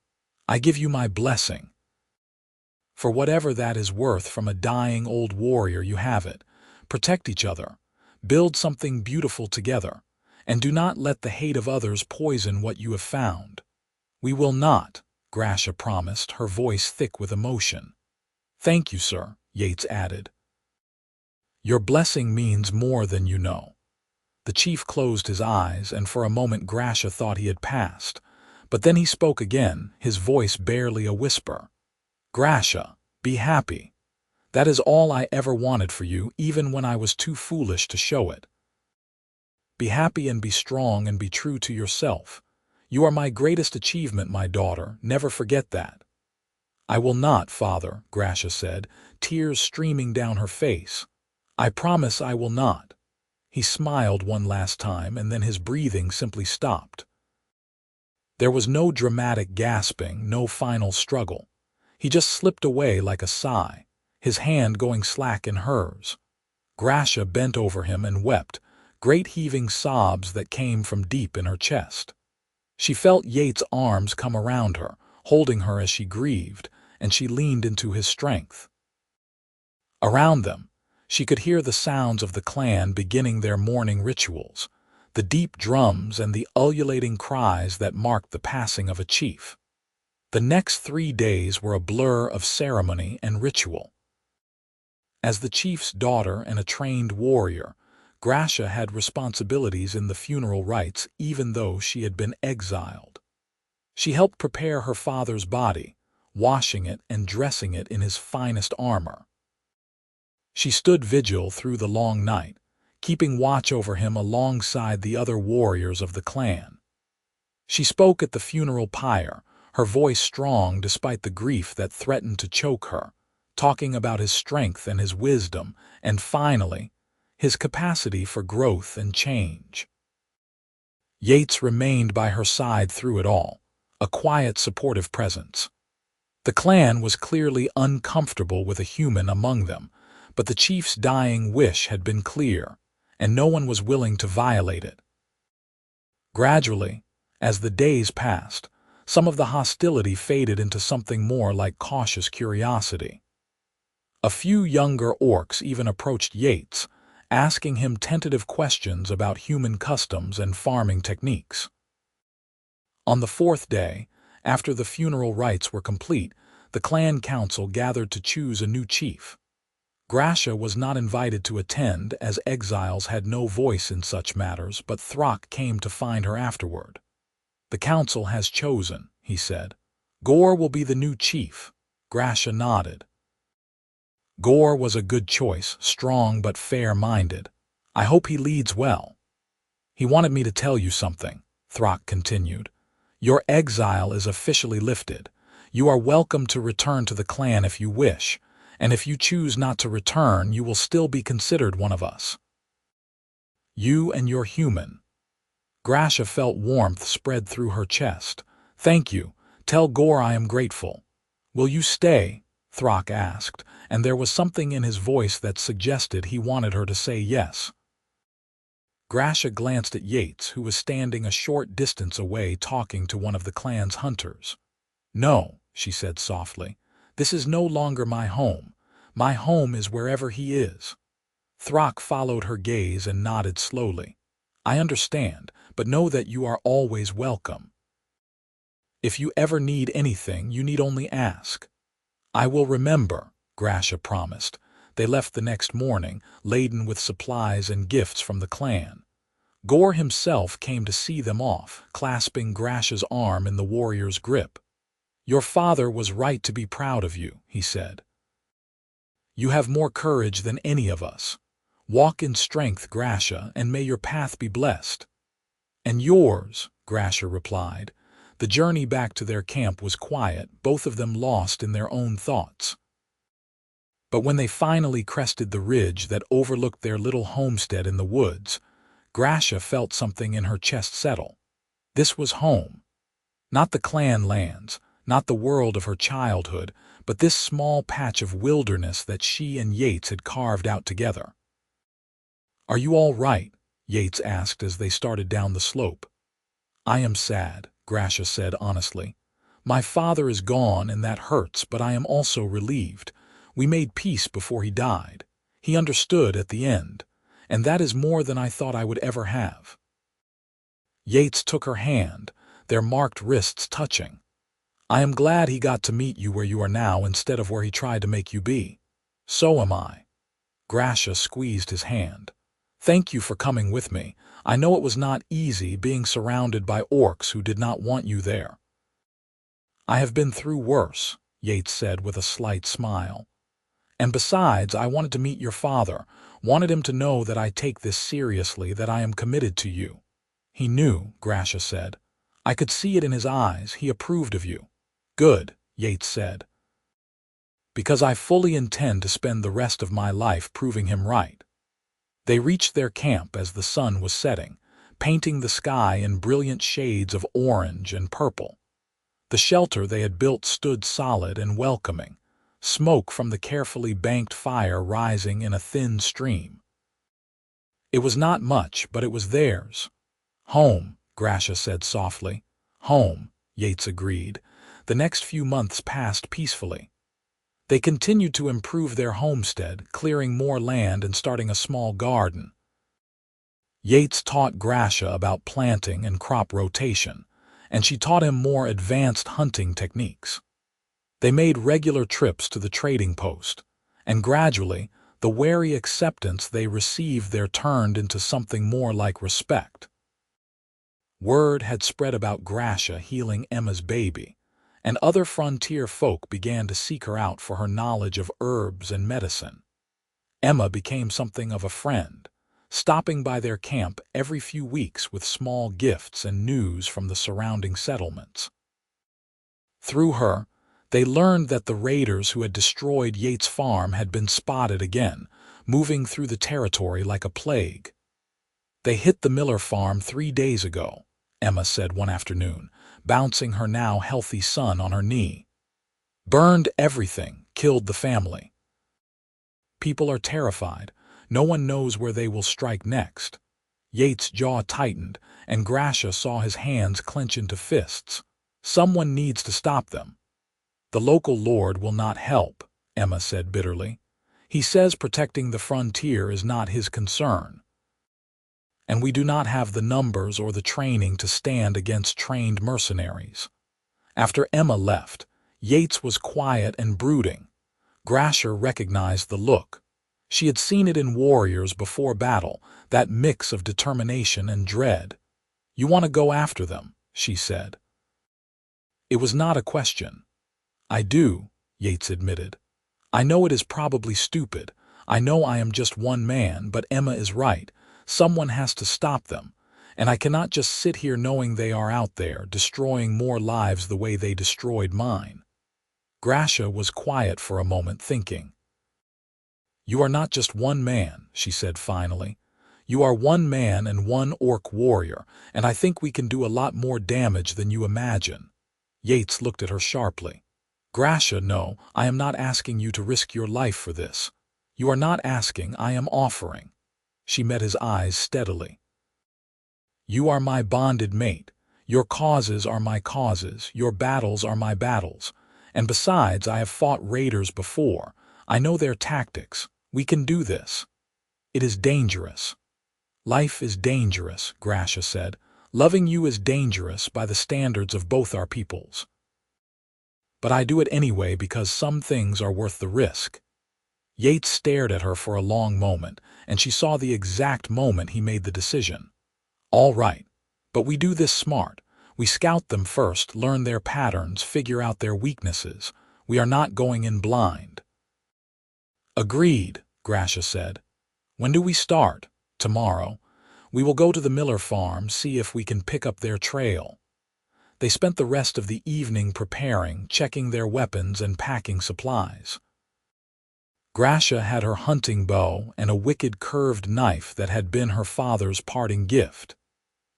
I give you my blessing. For whatever that is worth from a dying old warrior, you have it. Protect each other. Build something beautiful together. And do not let the hate of others poison what you have found. We will not, Grasha promised, her voice thick with emotion. "Thank you, sir," Yates added. "Your blessing means more than you know." The chief closed his eyes, and for a moment Grasha thought he had passed. But then he spoke again, his voice barely a whisper. "Grasha, be happy. That is all I ever wanted for you, even when I was too foolish to show it. Be happy and be strong and be true to yourself. You are my greatest achievement, my daughter. Never forget that." "I will not, father," Grasha said, tears streaming down her face. "I promise I will not." He smiled one last time, and then his breathing simply stopped. There was no dramatic gasping, no final struggle. He just slipped away like a sigh, his hand going slack in hers. Grasha bent over him and wept, great heaving sobs that came from deep in her chest. She felt Yates' arms come around her, holding her as she grieved, and she leaned into his strength. Around them, she could hear the sounds of the clan beginning their morning rituals, the deep drums and the ululating cries that marked the passing of a chief. The next 3 days were a blur of ceremony and ritual. As the chief's daughter and a trained warrior, Grasha had responsibilities in the funeral rites even though she had been exiled. She helped prepare her father's body, washing it and dressing it in his finest armor. She stood vigil through the long night, keeping watch over him alongside the other warriors of the clan. She spoke at the funeral pyre, her voice strong despite the grief that threatened to choke her, talking about his strength and his wisdom, and finally, his capacity for growth and change. Yates remained by her side through it all, a quiet, supportive presence. The clan was clearly uncomfortable with a human among them, but the chief's dying wish had been clear, and no one was willing to violate it. Gradually, as the days passed, some of the hostility faded into something more like cautious curiosity. A few younger orcs even approached Yates, asking him tentative questions about human customs and farming techniques. On the 4th day, after the funeral rites were complete, the clan council gathered to choose a new chief. Grasha was not invited to attend, as exiles had no voice in such matters, but Throck came to find her afterward. "The council has chosen," he said. "Gore will be the new chief." Grasha nodded. "Gore was a good choice, strong but fair-minded. I hope he leads well." "He wanted me to tell you something," Throck continued. "Your exile is officially lifted. You are welcome to return to the clan if you wish, and if you choose not to return, you will still be considered one of us. You and your human." Grasha felt warmth spread through her chest. "Thank you. Tell Gore I am grateful." "Will you stay?" Throck asked, and there was something in his voice that suggested he wanted her to say yes. Grasha glanced at Yates, who was standing a short distance away talking to one of the clan's hunters. "No," she said softly. "This is no longer my home. My home is wherever he is." Throck followed her gaze and nodded slowly. "I understand, but know that you are always welcome. If you ever need anything, you need only ask." "I will remember," Grasha promised. They left the next morning, laden with supplies and gifts from the clan. Gore himself came to see them off, clasping Grasha's arm in the warrior's grip. "Your father was right to be proud of you," he said. "You have more courage than any of us. Walk in strength, Grasha, and may your path be blessed." "And yours," Grasha replied. The journey back to their camp was quiet, both of them lost in their own thoughts. But when they finally crested the ridge that overlooked their little homestead in the woods, Grasha felt something in her chest settle. This was home. Not the clan lands, not the world of her childhood, but this small patch of wilderness that she and Yates had carved out together. "Are you all right?" Yates asked as they started down the slope. "I am sad," Grasha said honestly. "My father is gone and that hurts, but I am also relieved. We made peace before he died. He understood at the end, and that is more than I thought I would ever have." Yates took her hand, their marked wrists touching. I am glad he got to meet you where you are now instead of where he tried to make you be. So am I. Grasha squeezed his hand. Thank you for coming with me. I know it was not easy being surrounded by orcs who did not want you there. I have been through worse, Yates said with a slight smile. And besides, I wanted to meet your father, wanted him to know that I take this seriously, that I am committed to you. He knew, Grasha said. I could see it in his eyes. He approved of you. Good, Yates said. Because I fully intend to spend the rest of my life proving him right. They reached their camp as the sun was setting, painting the sky in brilliant shades of orange and purple. The shelter they had built stood solid and welcoming, smoke from the carefully banked fire rising in a thin stream. It was not much, but it was theirs. Home, Grasha said softly. Home, Yates agreed. The next few months passed peacefully. They continued to improve their homestead, clearing more land and starting a small garden. Yates taught Grasha about planting and crop rotation, and she taught him more advanced hunting techniques. They made regular trips to the trading post, and gradually, the wary acceptance they received there turned into something more like respect. Word had spread about Grasha healing Emma's baby, and other frontier folk began to seek her out for her knowledge of herbs and medicine. Emma became something of a friend, stopping by their camp every few weeks with small gifts and news from the surrounding settlements. Through her, they learned that the raiders who had destroyed Yates' farm had been spotted again, moving through the territory like a plague. They hit the Miller farm 3 days ago, Emma said one afternoon, bouncing her now healthy son on her knee. Burned everything, killed the family. People are terrified. No one knows where they will strike next. Yates' jaw tightened, and Grasha saw his hands clench into fists. Someone needs to stop them. The local lord will not help, Emma said bitterly. He says protecting the frontier is not his concern. And we do not have the numbers or the training to stand against trained mercenaries. After Emma left, Yates was quiet and brooding. Grasha recognized the look. She had seen it in warriors before battle, that mix of determination and dread. You want to go after them, she said. It was not a question. I do, Yates admitted. I know it is probably stupid. I know I am just one man, but Emma is right. Someone has to stop them, and I cannot just sit here knowing they are out there, destroying more lives the way they destroyed mine. Grasha was quiet for a moment, thinking. You are not just one man, she said finally. You are one man and one orc warrior, and I think we can do a lot more damage than you imagine. Yates looked at her sharply. Grasha, no, I am not asking you to risk your life for this. You are not asking, I am offering. She met his eyes steadily. You are my bonded mate. Your causes are my causes. Your battles are my battles. And besides, I have fought raiders before. I know their tactics. We can do this. It is dangerous. Life is dangerous, Grasha said. Loving you is dangerous by the standards of both our peoples. But I do it anyway because some things are worth the risk. Yates stared at her for a long moment, and she saw the exact moment he made the decision. All right, but we do this smart. We scout them first, learn their patterns, figure out their weaknesses. We are not going in blind. Agreed, Grasha said. When do we start? Tomorrow. We will go to the Miller farm, see if we can pick up their trail. They spent the rest of the evening preparing, checking their weapons and packing supplies. Grasha had her hunting bow and a wicked curved knife that had been her father's parting gift.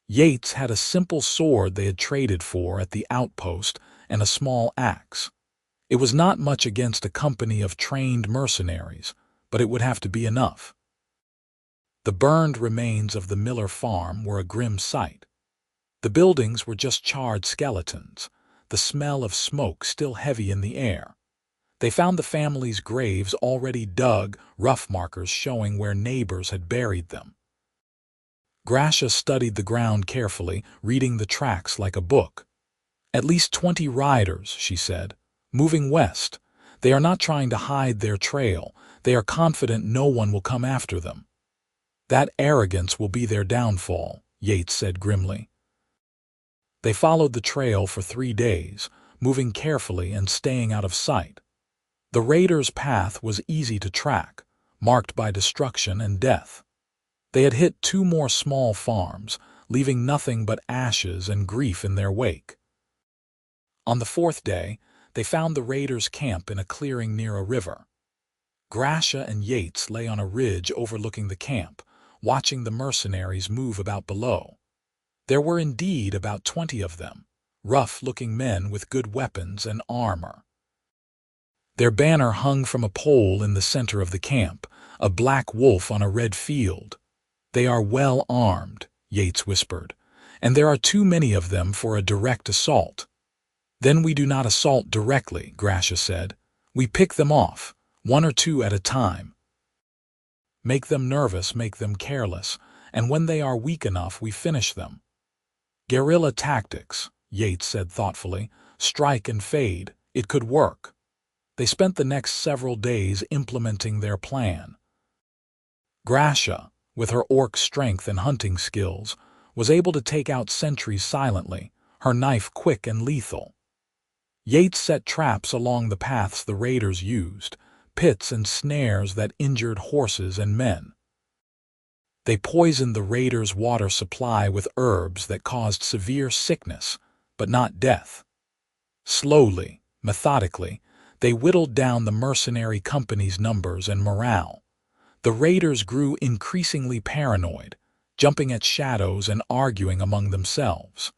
Yates had a simple sword they had traded for at the outpost and a small axe. It was not much against a company of trained mercenaries, but it would have to be enough. The burned remains of the Miller farm were a grim sight. The buildings were just charred skeletons, the smell of smoke still heavy in the air. They found the family's graves already dug, rough markers showing where neighbors had buried them. Grasha studied the ground carefully, reading the tracks like a book. At least 20 riders, she said, moving west. They are not trying to hide their trail. They are confident no one will come after them. That arrogance will be their downfall, Yates said grimly. They followed the trail for 3 days, moving carefully and staying out of sight. The raiders' path was easy to track, marked by destruction and death. They had hit 2 more small farms, leaving nothing but ashes and grief in their wake. On the 4th day, they found the raiders' camp in a clearing near a river. Grasha and Yates lay on a ridge overlooking the camp, watching the mercenaries move about below. There were indeed about 20 of them, rough-looking men with good weapons and armor. Their banner hung from a pole in the center of the camp, a black wolf on a red field. "They are well armed," Yates whispered, "and there are too many of them for a direct assault." "Then we do not assault directly," Grasha said. "We pick them off, 1 or 2 at a time. Make them nervous, make them careless, and when they are weak enough, we finish them." "Guerrilla tactics," Yates said thoughtfully. "Strike and fade. It could work." They spent the next several days implementing their plan. Grasha, with her orc strength and hunting skills, was able to take out sentries silently, her knife quick and lethal. Yates set traps along the paths the raiders used, pits and snares that injured horses and men. They poisoned the raiders' water supply with herbs that caused severe sickness, but not death. Slowly, methodically, they whittled down the mercenary company's numbers and morale. The raiders grew increasingly paranoid, jumping at shadows and arguing among themselves.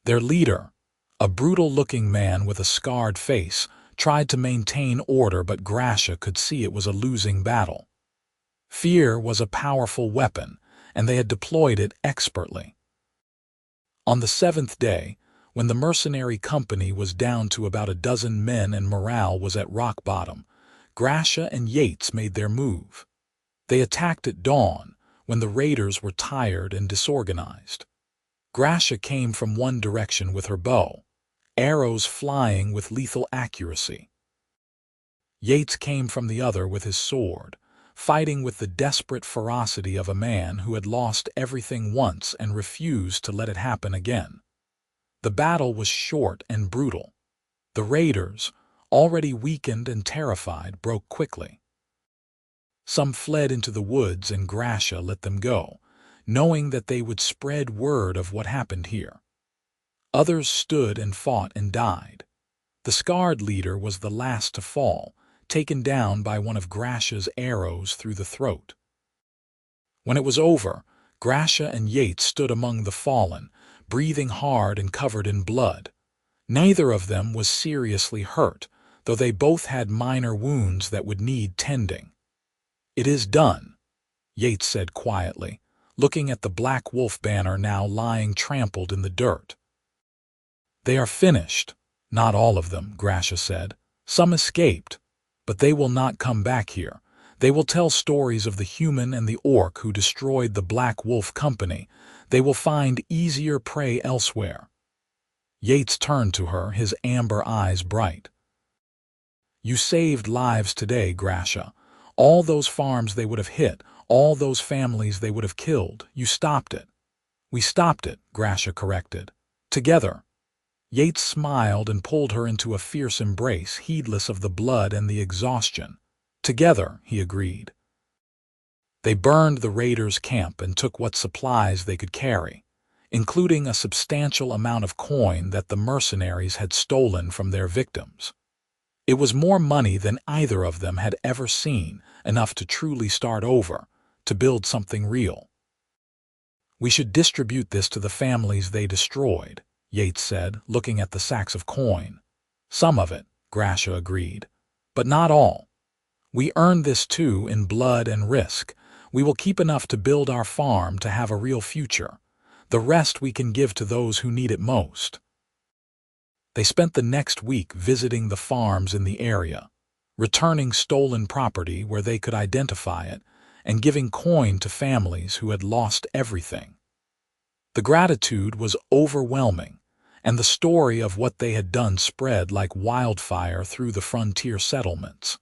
Their leader, a brutal-looking man with a scarred face, tried to maintain order, but Grasha could see it was a losing battle. Fear was a powerful weapon, and they had deployed it expertly. On the 7th day, when the mercenary company was down to about a dozen men and morale was at rock bottom, Grasha and Yates made their move. They attacked at dawn, when the raiders were tired and disorganized. Grasha came from one direction with her bow, arrows flying with lethal accuracy. Yates came from the other with his sword, fighting with the desperate ferocity of a man who had lost everything once and refused to let it happen again. The battle was short and brutal. The raiders, already weakened and terrified, broke quickly. Some fled into the woods and Grasha let them go, knowing that they would spread word of what happened here. Others stood and fought and died. The scarred leader was the last to fall, taken down by one of Grasha's arrows through the throat. When it was over, Grasha and Yates stood among the fallen, breathing hard and covered in blood. Neither of them was seriously hurt, though they both had minor wounds that would need tending. "It is done," Yates said quietly, looking at the Black Wolf banner now lying trampled in the dirt. "They are finished." "Not all of them," Grasha said. "Some escaped, but they will not come back here. They will tell stories of the human and the orc who destroyed the Black Wolf Company. They will find easier prey elsewhere." Yates turned to her, his amber eyes bright. "You saved lives today, Grasha. All those farms they would have hit, all those families they would have killed. You stopped it." "We stopped it," Grasha corrected. "Together." Yates smiled and pulled her into a fierce embrace, heedless of the blood and the exhaustion. "Together," he agreed. They burned the raiders' camp and took what supplies they could carry, including a substantial amount of coin that the mercenaries had stolen from their victims. It was more money than either of them had ever seen, enough to truly start over, to build something real. "We should distribute this to the families they destroyed," Yates said, looking at the sacks of coin. "Some of it," Grasha agreed, "but not all. We earned this too in blood and risk. We will keep enough to build our farm to have a real future. The rest we can give to those who need it most." They spent the next week visiting the farms in the area, returning stolen property where they could identify it, and giving coin to families who had lost everything. The gratitude was overwhelming, and the story of what they had done spread like wildfire through the frontier settlements.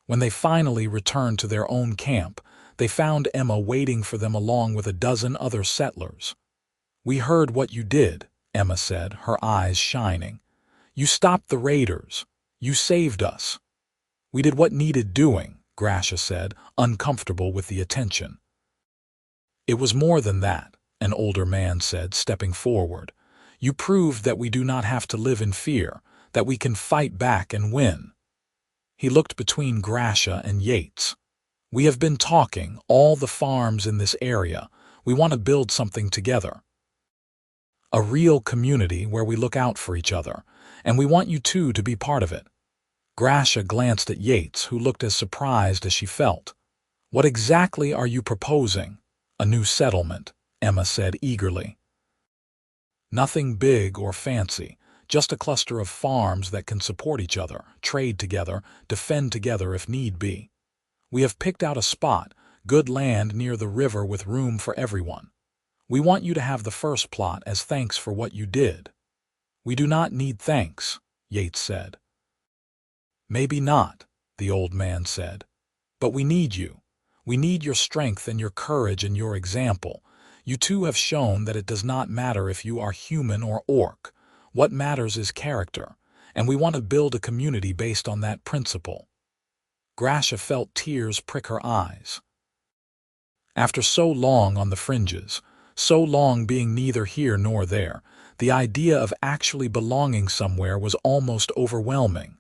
When they finally returned to their own camp, they found Emma waiting for them along with a dozen other settlers. "We heard what you did," Emma said, her eyes shining. "You stopped the raiders. You saved us." "We did what needed doing," Grasha said, uncomfortable with the attention. "It was more than that," an older man said, stepping forward. "You proved that we do not have to live in fear, that we can fight back and win." He looked between Grasha and Yates. "We have been talking, all the farms in this area. We want to build something together. A real community where we look out for each other, and we want you two to be part of it." Grasha glanced at Yates, who looked as surprised as she felt. "What exactly are you proposing?" "A new settlement," Emma said eagerly. "Nothing big or fancy, just a cluster of farms that can support each other, trade together, defend together if need be. We have picked out a spot, good land near the river with room for everyone. We want you to have the first plot as thanks for what you did." "We do not need thanks," Yates said. "Maybe not," the old man said. "But we need you. We need your strength and your courage and your example. You two have shown that it does not matter if you are human or orc. What matters is character, and we want to build a community based on that principle." Grasha felt tears prick her eyes. After so long on the fringes, so long being neither here nor there, the idea of actually belonging somewhere was almost overwhelming.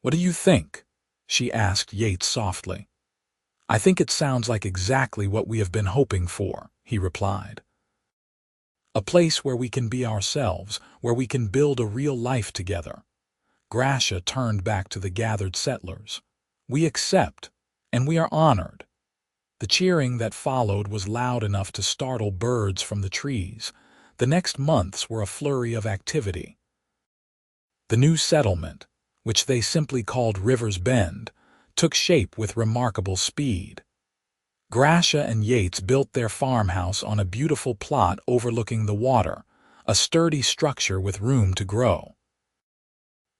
"What do you think?" she asked Yates softly. "I think it sounds like exactly what we have been hoping for," he replied. "A place where we can be ourselves, where we can build a real life together." Grasha turned back to the gathered settlers. "We accept, and we are honored." The cheering that followed was loud enough to startle birds from the trees. The next months were a flurry of activity. The new settlement, which they simply called River's Bend, took shape with remarkable speed. Grasha and Yates built their farmhouse on a beautiful plot overlooking the water, a sturdy structure with room to grow.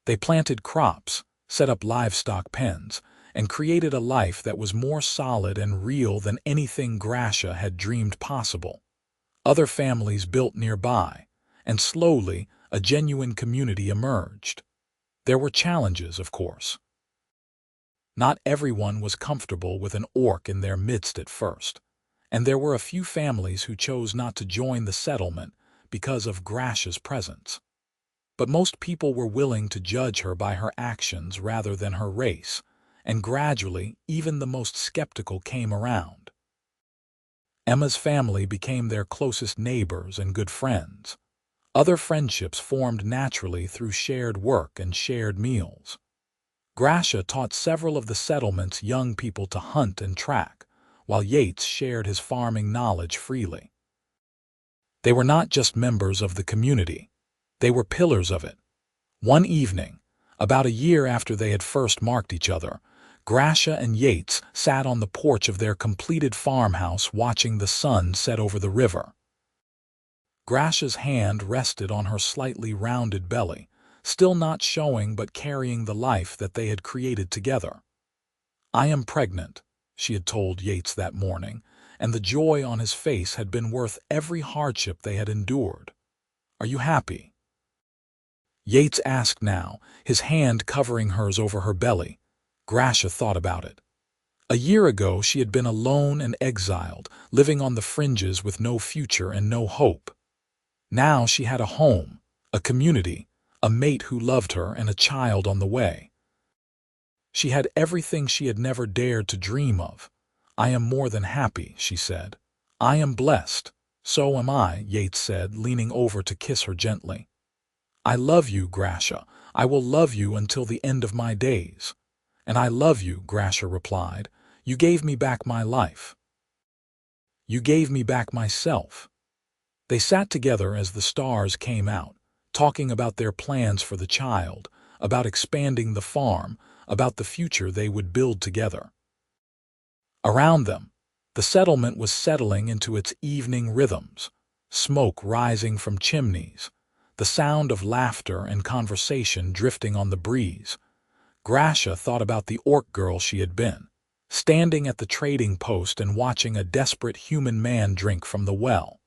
They planted crops, set up livestock pens, and created a life that was more solid and real than anything Grasha had dreamed possible. Other families built nearby, and slowly a genuine community emerged. There were challenges, of course. Not everyone was comfortable with an orc in their midst at first, and there were a few families who chose not to join the settlement because of Grasha's presence. But most people were willing to judge her by her actions rather than her race, and gradually even the most skeptical came around. Emma's family became their closest neighbors and good friends. Other friendships formed naturally through shared work and shared meals. Grasha taught several of the settlement's young people to hunt and track, while Yates shared his farming knowledge freely. They were not just members of the community, they were pillars of it. One evening, about a year after they had first marked each other, Grasha and Yates sat on the porch of their completed farmhouse watching the sun set over the river. Grasha's hand rested on her slightly rounded belly, still not showing but carrying the life that they had created together. "I am pregnant," she had told Yates that morning, and the joy on his face had been worth every hardship they had endured. "Are you happy?" Yates asked now, his hand covering hers over her belly. Grasha thought about it. A year ago she had been alone and exiled, living on the fringes with no future and no hope. Now she had a home, a community, a mate who loved her, and a child on the way. She had everything she had never dared to dream of. "I am more than happy," she said. "I am blessed." "So am I," Yates said, leaning over to kiss her gently. "I love you, Grasha. I will love you until the end of my days." "And I love you," Grasha replied. "You gave me back my life. You gave me back myself." They sat together as the stars came out, talking about their plans for the child, about expanding the farm, about the future they would build together. Around them, the settlement was settling into its evening rhythms, smoke rising from chimneys, the sound of laughter and conversation drifting on the breeze. Grasha thought about the orc girl she had been, standing at the trading post and watching a desperate human man drink from the well.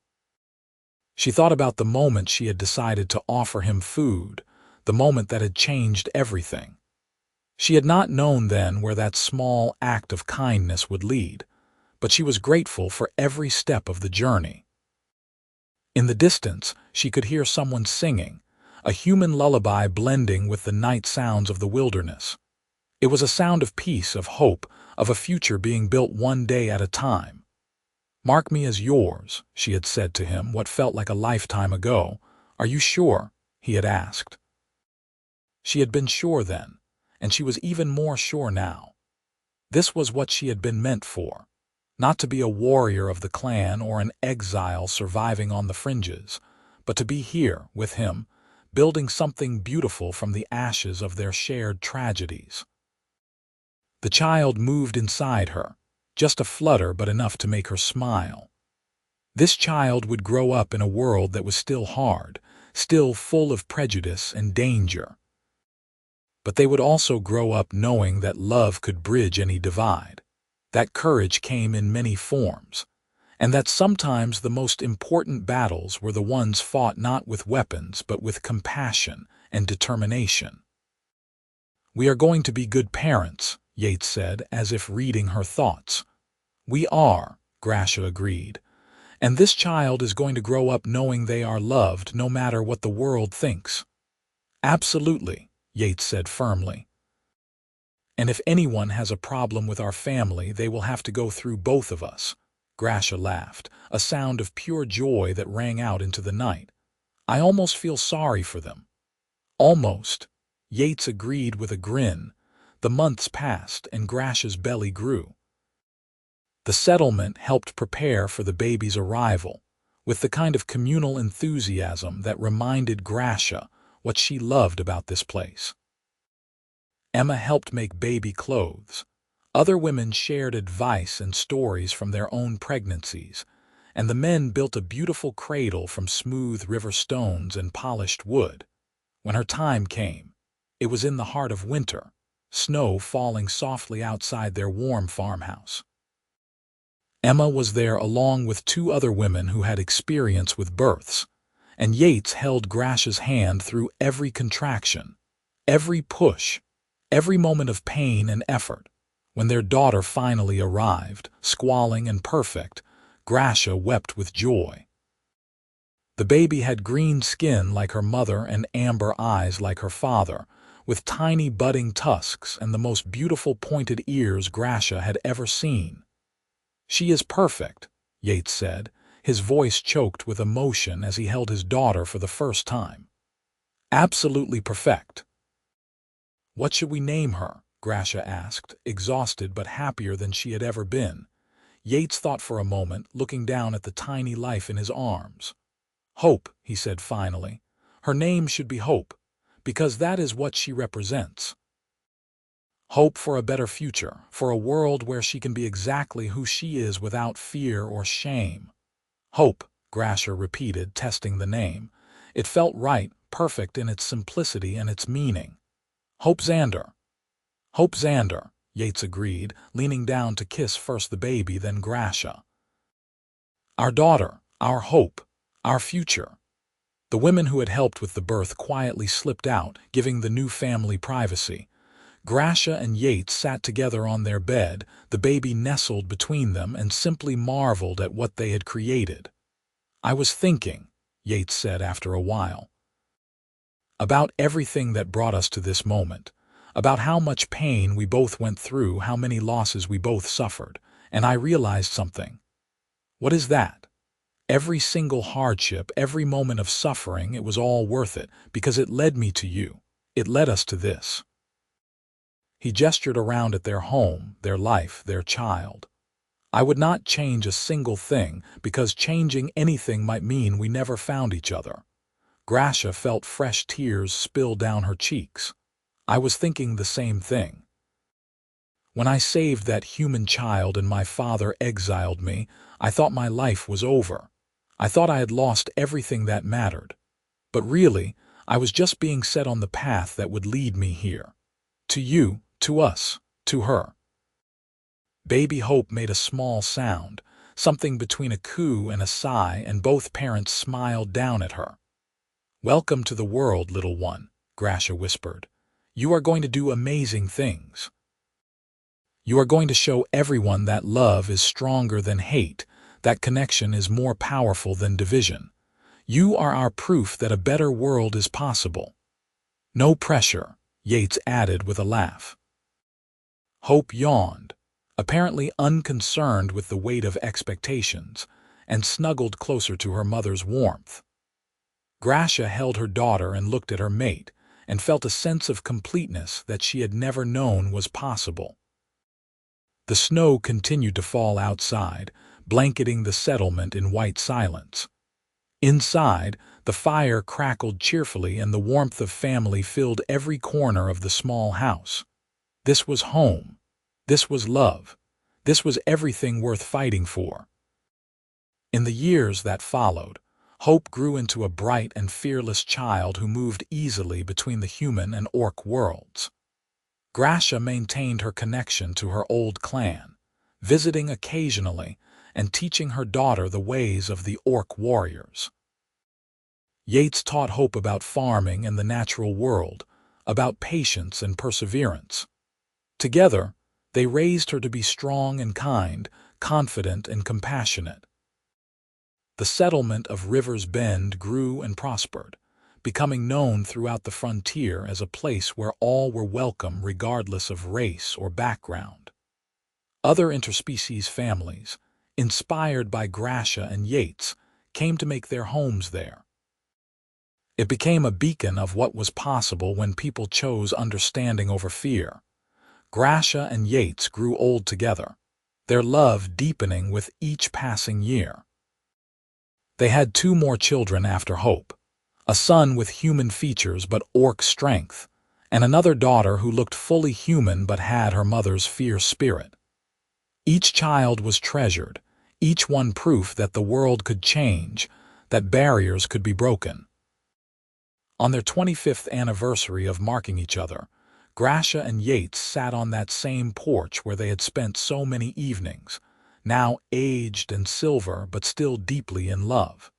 She thought about the moment she had decided to offer him food, the moment that had changed everything. She had not known then where that small act of kindness would lead, but she was grateful for every step of the journey. In the distance, she could hear someone singing, a human lullaby blending with the night sounds of the wilderness. It was a sound of peace, of hope, of a future being built one day at a time. "Mark me as yours," she had said to him what felt like a lifetime ago. "Are you sure?" he had asked. She had been sure then, and she was even more sure now. This was what she had been meant for. Not to be a warrior of the clan or an exile surviving on the fringes, but to be here with him, building something beautiful from the ashes of their shared tragedies. The child moved inside her, just a flutter but enough to make her smile. This child would grow up in a world that was still hard, still full of prejudice and danger. But they would also grow up knowing that love could bridge any divide, that courage came in many forms, and that sometimes the most important battles were the ones fought not with weapons but with compassion and determination. "We are going to be good parents," Yates said, as if reading her thoughts. "We are," Grasha agreed, "and this child is going to grow up knowing they are loved no matter what the world thinks." "Absolutely," Yates said firmly. "And if anyone has a problem with our family, they will have to go through both of us." Grasha laughed, a sound of pure joy that rang out into the night. "I almost feel sorry for them." "Almost," Yates agreed with a grin. The months passed and Grasha's belly grew. The settlement helped prepare for the baby's arrival, with the kind of communal enthusiasm that reminded Grasha what she loved about this place. Emma helped make baby clothes. Other women shared advice and stories from their own pregnancies, and the men built a beautiful cradle from smooth river stones and polished wood. When her time came, it was in the heart of winter, snow falling softly outside their warm farmhouse. Emma was there along with two other women who had experience with births, and Yates held Grasha's hand through every contraction, every push, every moment of pain and effort. When their daughter finally arrived, squalling and perfect, Grasha wept with joy. The baby had green skin like her mother and amber eyes like her father, with tiny budding tusks and the most beautiful pointed ears Grasha had ever seen. "She is perfect," Yates said, his voice choked with emotion as he held his daughter for the first time. "Absolutely perfect." "What should we name her?" Grasha asked, exhausted but happier than she had ever been. Yates thought for a moment, looking down at the tiny life in his arms. "Hope," he said finally. "Her name should be Hope, because that is what she represents. Hope for a better future, for a world where she can be exactly who she is without fear or shame." "Hope," Grasha repeated, testing the name. It felt right, perfect in its simplicity and its meaning. "Hope Xander." "Hope Xander," Yates agreed, leaning down to kiss first the baby, then Grasha. "Our daughter, our hope, our future." The women who had helped with the birth quietly slipped out, giving the new family privacy. Grasha and Yates sat together on their bed, the baby nestled between them, and simply marveled at what they had created. "I was thinking," Yates said after a while, "about everything that brought us to this moment, about how much pain we both went through, how many losses we both suffered, and I realized something." "What is that?" "Every single hardship, every moment of suffering, it was all worth it, because it led me to you. It led us to this." He gestured around at their home, their life, their child. "I would not change a single thing, because changing anything might mean we never found each other." Grasha felt fresh tears spill down her cheeks. "I was thinking the same thing. When I saved that human child and my father exiled me, I thought my life was over. I thought I had lost everything that mattered. But really, I was just being set on the path that would lead me here. To you, to us, to her. Baby Hope made a small sound, something between a coo and a sigh, and both parents smiled down at her. "Welcome to the world, little one," Grasha whispered. "You are going to do amazing things. You are going to show everyone that love is stronger than hate, that connection is more powerful than division. You are our proof that a better world is possible." "No pressure," Yates added with a laugh. Hope yawned, apparently unconcerned with the weight of expectations, and snuggled closer to her mother's warmth. Grasha held her daughter and looked at her mate, and felt a sense of completeness that she had never known was possible. The snow continued to fall outside, blanketing the settlement in white silence. Inside, the fire crackled cheerfully and the warmth of family filled every corner of the small house. This was home. This was love. This was everything worth fighting for. In the years that followed, Hope grew into a bright and fearless child who moved easily between the human and orc worlds. Grasha maintained her connection to her old clan, visiting occasionally and teaching her daughter the ways of the orc warriors. Yates taught Hope about farming and the natural world, about patience and perseverance. Together, they raised her to be strong and kind, confident and compassionate. The settlement of River's Bend grew and prospered, becoming known throughout the frontier as a place where all were welcome regardless of race or background. Other interspecies families, inspired by Grasha and Yates, came to make their homes there. It became a beacon of what was possible when people chose understanding over fear. Grasha and Yates grew old together, their love deepening with each passing year. They had 2 more children after Hope, a son with human features but orc strength, and another daughter who looked fully human but had her mother's fierce spirit. Each child was treasured, each one proof that the world could change, that barriers could be broken. On their 25th anniversary of marking each other, Grasha and Yates sat on that same porch where they had spent so many evenings, now aged and silver but still deeply in love.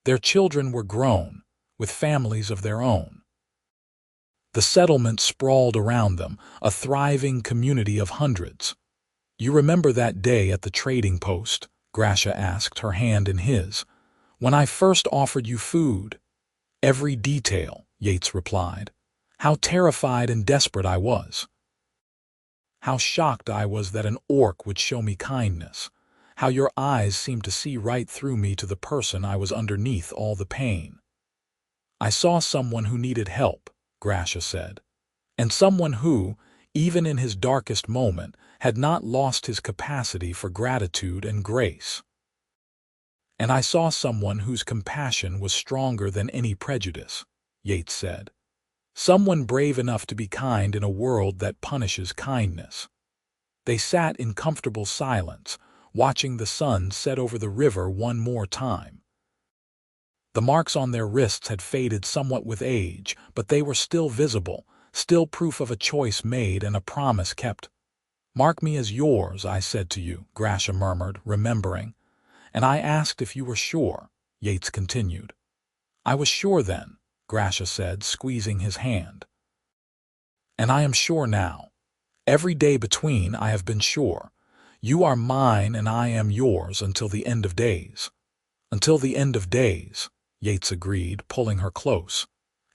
Their children were grown, with families of their own. The settlement sprawled around them, a thriving community of hundreds. "You remember that day at the trading post?" Grasha asked, her hand in his. "When I first offered you food?" "Every detail," Yates replied. "How terrified and desperate I was. How shocked I was that an orc would show me kindness. How your eyes seemed to see right through me to the person I was underneath all the pain." "I saw someone who needed help," Grasha said, "and someone who, even in his darkest moment, had not lost his capacity for gratitude and grace. And I saw someone whose compassion was stronger than any prejudice," Yates said. "Someone brave enough to be kind in a world that punishes kindness." They sat in comfortable silence, watching the sun set over the river one more time. The marks on their wrists had faded somewhat with age, but they were still visible, still proof of a choice made and a promise kept. "Mark me as yours, I said to you," Grasha murmured, remembering. "And I asked if you were sure," Yates continued. "I was sure then," Grasha said, squeezing his hand. "And I am sure now. Every day between I have been sure. You are mine and I am yours until the end of days." "Until the end of days," Yates agreed, pulling her close.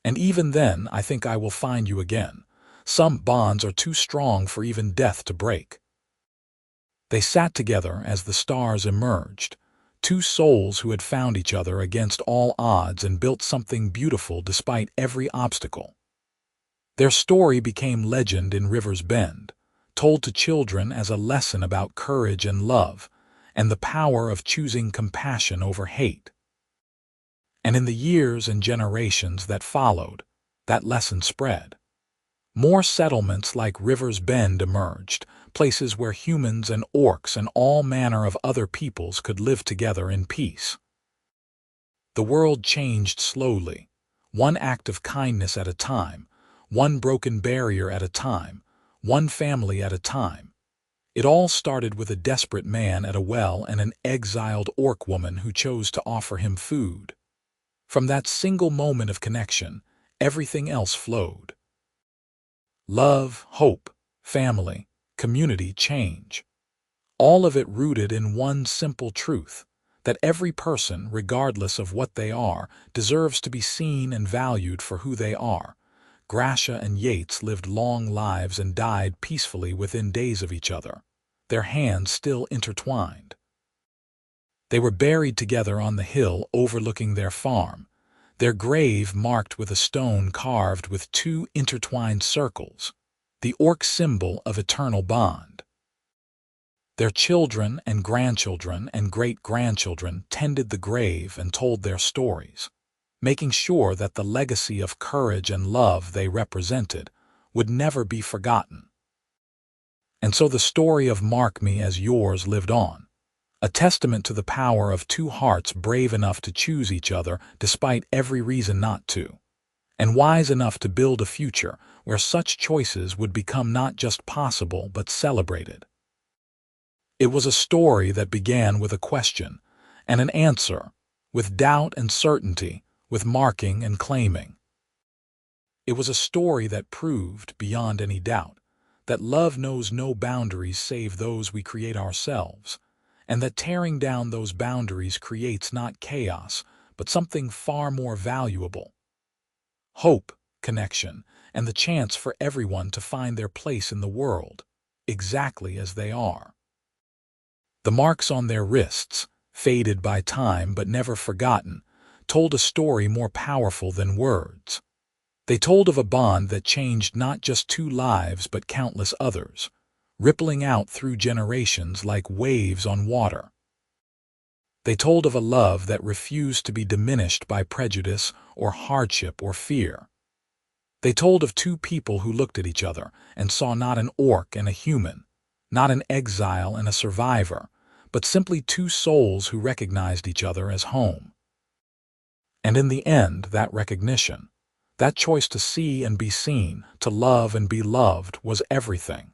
"And even then I think I will find you again. Some bonds are too strong for even death to break." They sat together as the stars emerged, 2 souls who had found each other against all odds and built something beautiful despite every obstacle. Their story became legend in River's Bend, told to children as a lesson about courage and love, and the power of choosing compassion over hate. And in the years and generations that followed, that lesson spread. More settlements like River's Bend emerged, places where humans and orcs and all manner of other peoples could live together in peace. The world changed slowly, one act of kindness at a time, one broken barrier at a time, one family at a time. It all started with a desperate man at a well and an exiled orc woman who chose to offer him food. From that single moment of connection, everything else flowed. Love, hope, family, community, change. All of it rooted in one simple truth, that every person, regardless of what they are, deserves to be seen and valued for who they are. Grasha and Yates lived long lives and died peacefully within days of each other, their hands still intertwined. They were buried together on the hill overlooking their farm, their grave marked with a stone carved with two intertwined circles, the orc symbol of eternal bond. Their children and grandchildren and great-grandchildren tended the grave and told their stories, making sure that the legacy of courage and love they represented would never be forgotten. And so the story of Mark Me as Yours lived on, a testament to the power of two hearts brave enough to choose each other despite every reason not to, and wise enough to build a future where such choices would become not just possible but celebrated. It was a story that began with a question and an answer, with doubt and certainty, with marking and claiming. It was a story that proved, beyond any doubt, that love knows no boundaries save those we create ourselves, and that tearing down those boundaries creates not chaos, but something far more valuable. Hope, connection, and the chance for everyone to find their place in the world, exactly as they are. The marks on their wrists, faded by time but never forgotten, told a story more powerful than words. They told of a bond that changed not just two lives but countless others, rippling out through generations like waves on water. They told of a love that refused to be diminished by prejudice or hardship or fear. They told of two people who looked at each other and saw not an orc and a human, not an exile and a survivor, but simply two souls who recognized each other as home. And in the end, that recognition, that choice to see and be seen, to love and be loved, was everything.